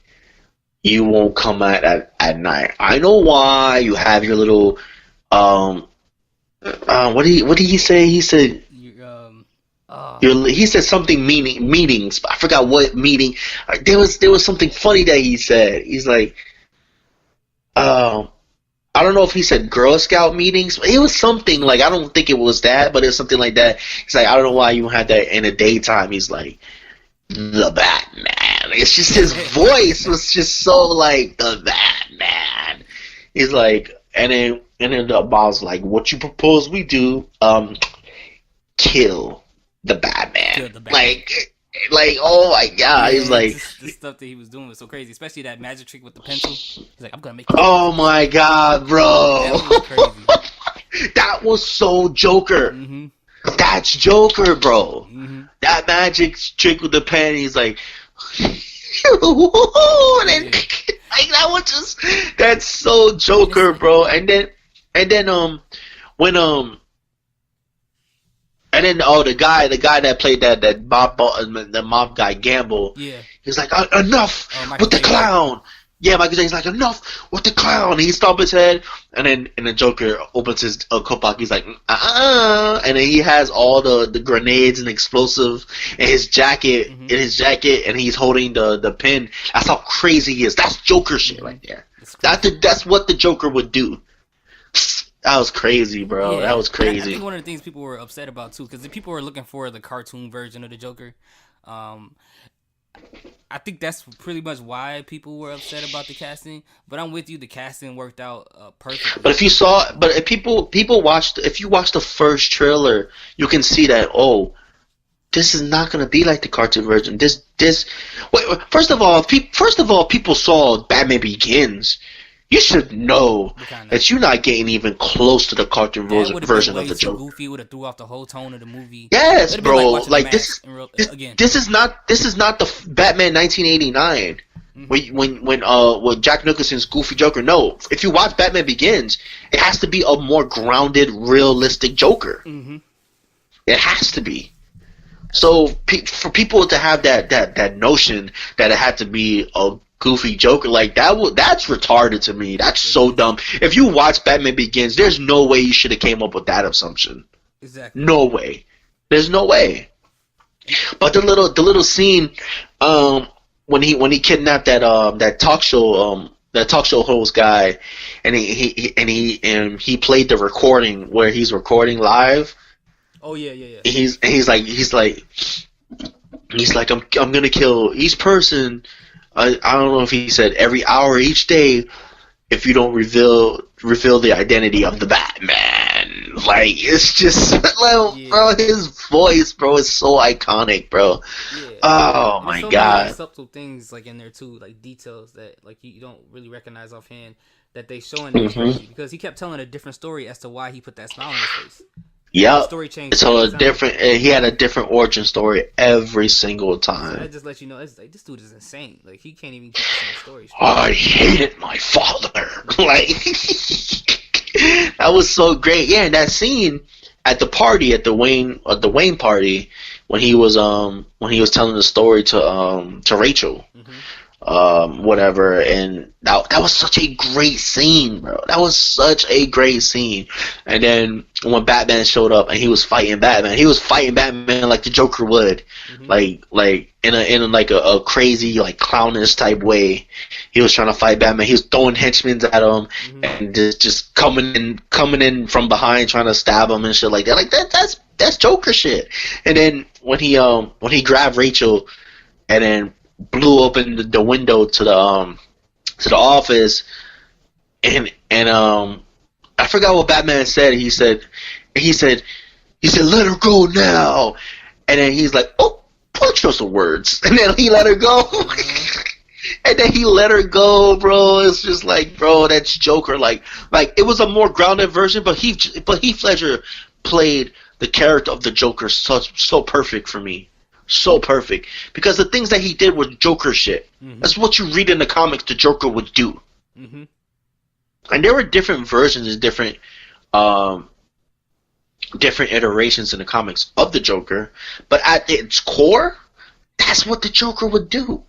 you won't come at night. I know why you have your little what did he say? He said he said something meetings. But I forgot what meeting. There was something funny that he said. He's like, I don't know if he said Girl Scout meetings. It was something like, I don't think it was that, but it was something like that. He's like, I don't know why you had that in the daytime. He's like, the Batman. It's just his voice was just so like the Batman. He's like, and then the boss like, what you propose we do? Kill the Batman. Like oh my god. He's like, the stuff that he was doing was so crazy, especially that magic trick with the pencil. He's like, I'm gonna make. Oh my god, bro. That was crazy. That was so Joker. That's Joker, bro. That magic trick with the pen. He's like, and then, like that was just, that's so Joker, bro. And then the guy that played that mob guy Gamble. Yeah. He's like, enough with the clown. Yeah, Michael Jackson's like, enough with the clown. He stomps his head, and then Joker opens his coat pocket. He's like, and then he has all the grenades and explosive in his jacket, and he's holding the pin. That's how crazy he is. That's Joker shit right there. That's what the Joker would do. That was crazy, bro. Yeah, that was crazy. I think one of the things people were upset about too, because the people were looking for the cartoon version of the Joker. I think that's pretty much why people were upset about the casting. But I'm with you. The casting worked out But perfectly. if you saw, but if people watched, if you watch the first trailer, you can see that this is not gonna be like the cartoon version. Wait, first of all, people saw Batman Begins. You should know Kind of that you're not getting even close to the cartoon that would have been version of way the too Joker. goofy. Would have threw off the whole tone of the movie. Yes, It'd have been like bro. watching The Like Mask in real this, again. this is not the Batman 1989 when Jack Nicholson's goofy Joker. No, if you watch Batman Begins, it has to be a more grounded, realistic Joker. Mm-hmm. It has to be. So for people to have that notion that it had to be a goofy Joker like that's retarded to me. That's so dumb. If you watch Batman Begins, there's no way you should have came up with that assumption. Exactly. No way. There's no way. But the little scene when he kidnapped that talk show host guy and he played the recording where he's recording live. Oh yeah. He's like I'm gonna kill each person. I don't know if he said every hour each day if you don't reveal the identity of the Batman. Like it's just bro, his voice, bro, is so iconic, bro. Yeah. Oh my god. Many subtle things like in there too, like details that like you don't really recognize offhand that they show in there because he kept telling a different story as to why he put that smile on his face. Yep. Story changed. So he had a different origin story every single time. So that just lets you know, it's like this dude is insane. Like he can't even keep the same story straight. I hated my father. Like that was so great. Yeah, and that scene at the party at the Wayne party when he was telling the story to Rachel. Whatever, and that was such a great scene, bro. That was such a great scene. And then when Batman showed up and he was fighting Batman like the Joker would, like in a crazy like clownish type way. He was trying to fight Batman. He was throwing henchmen at him and just coming in from behind trying to stab him and shit like that. Like that's Joker shit. And then when he grabbed Rachel and then blew open the window to the office, and I forgot what Batman said. He said let her go now, and then he's like, oh, punch us some words, and then he let her go. And then he let her go, bro. It's just like, bro, that's Joker. Like it was a more grounded version, but Heath Ledger played the character of the Joker so perfect for me. So perfect. Because the things that he did was Joker shit. That's what you read in the comics the Joker would do. And there were different versions and different iterations in the comics of the Joker. But at its core, that's what the Joker would do.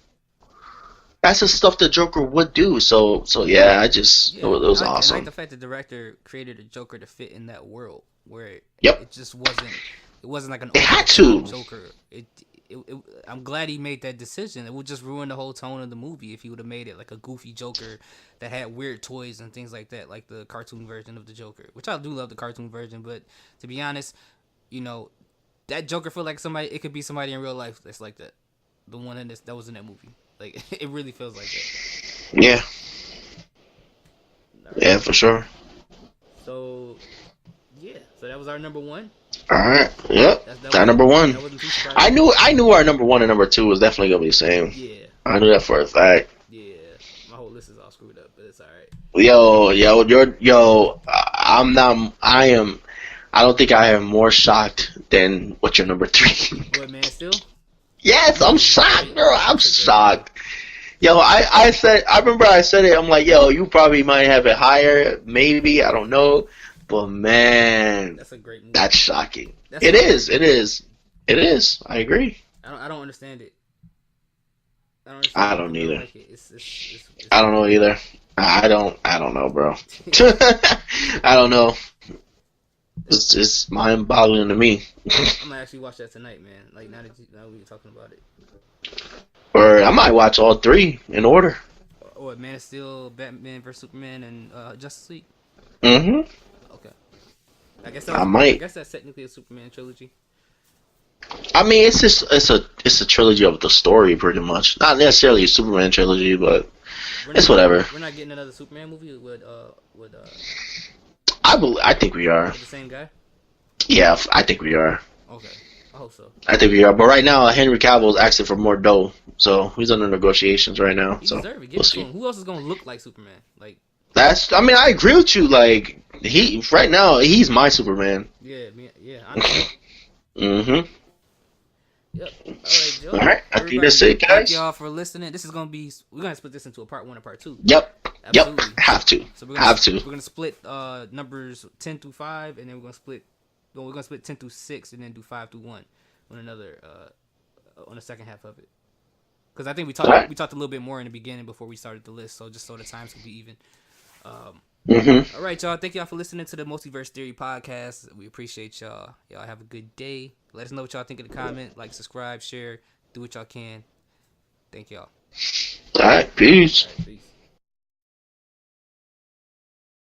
That's the stuff the Joker would do. So yeah, it was awesome. I like the fact the director created a Joker to fit in that world where Yep. it just wasn't. It wasn't like an It had to. Joker. I'm glad he made that decision. It would just ruin the whole tone of the movie if he would have made it like a goofy Joker that had weird toys and things like that, like the cartoon version of the Joker. Which I do love the cartoon version, but to be honest, that Joker feel like somebody. It could be somebody in real life that's like that. The one that was in that movie. Like it really feels like that. Yeah. Yeah, for sure. So that was our number one. All right. Yep. Our number one. I knew our number one and number two was definitely gonna be the same. Yeah. I knew that for a fact. Yeah. My whole list is all screwed up, but it's all right. I don't think I am more shocked than what your number three. What, Man Still? Yes, I'm shocked, bro. I'm shocked. Yo, I remember I said it. I'm like, yo, you probably might have it higher, maybe. I don't know. But man, that's a great movie. That's shocking. It is. I agree. I don't understand it. I don't either. Like it's I don't know either. I don't know, bro. I don't know. It's mind-boggling to me. I'm gonna actually watch that tonight, man. Like now we're talking about it. Or I might watch all three in order. Or Man of Steel, Batman vs Superman, and Justice League. Okay. I guess I might. I guess that's technically a Superman trilogy. I mean, it's a trilogy of the story, pretty much. Not necessarily a Superman trilogy, but it's whatever. We're not getting another Superman movie with I think we are. the same guy. Yeah, I think we are. Okay, I hope so. I think we are. But right now, Henry Cavill is asking for more dough, so he's under negotiations right now. He So deserves it. Give we'll it to see. him. Who else is gonna look like Superman? Like, That's. I mean, I agree with you. Like he right now, he's my Superman. yeah, I know. Mm-hmm. Yep. All right, Joe. All right. I think Everybody, that's it, thank guys. y'all for listening. This is gonna be. We're gonna split this into a part 1 and part 2. Yep. Absolutely. Yep. Have to. So Have we're to. gonna split numbers 10 through 5, and then we're gonna split 10 through 6, and then do 5 through 1 on another on the second half of it. Because I think we Alright. talked a little bit more in the beginning before we started the list, so just so the times can be even. Mm-hmm. All right, y'all. Thank y'all for listening to the Multiverse Theory podcast. We appreciate y'all. Y'all have a good day. Let us know what y'all think in the comment. Like, subscribe, share, do what y'all can. Thank y'all. All right. Peace. All right, peace.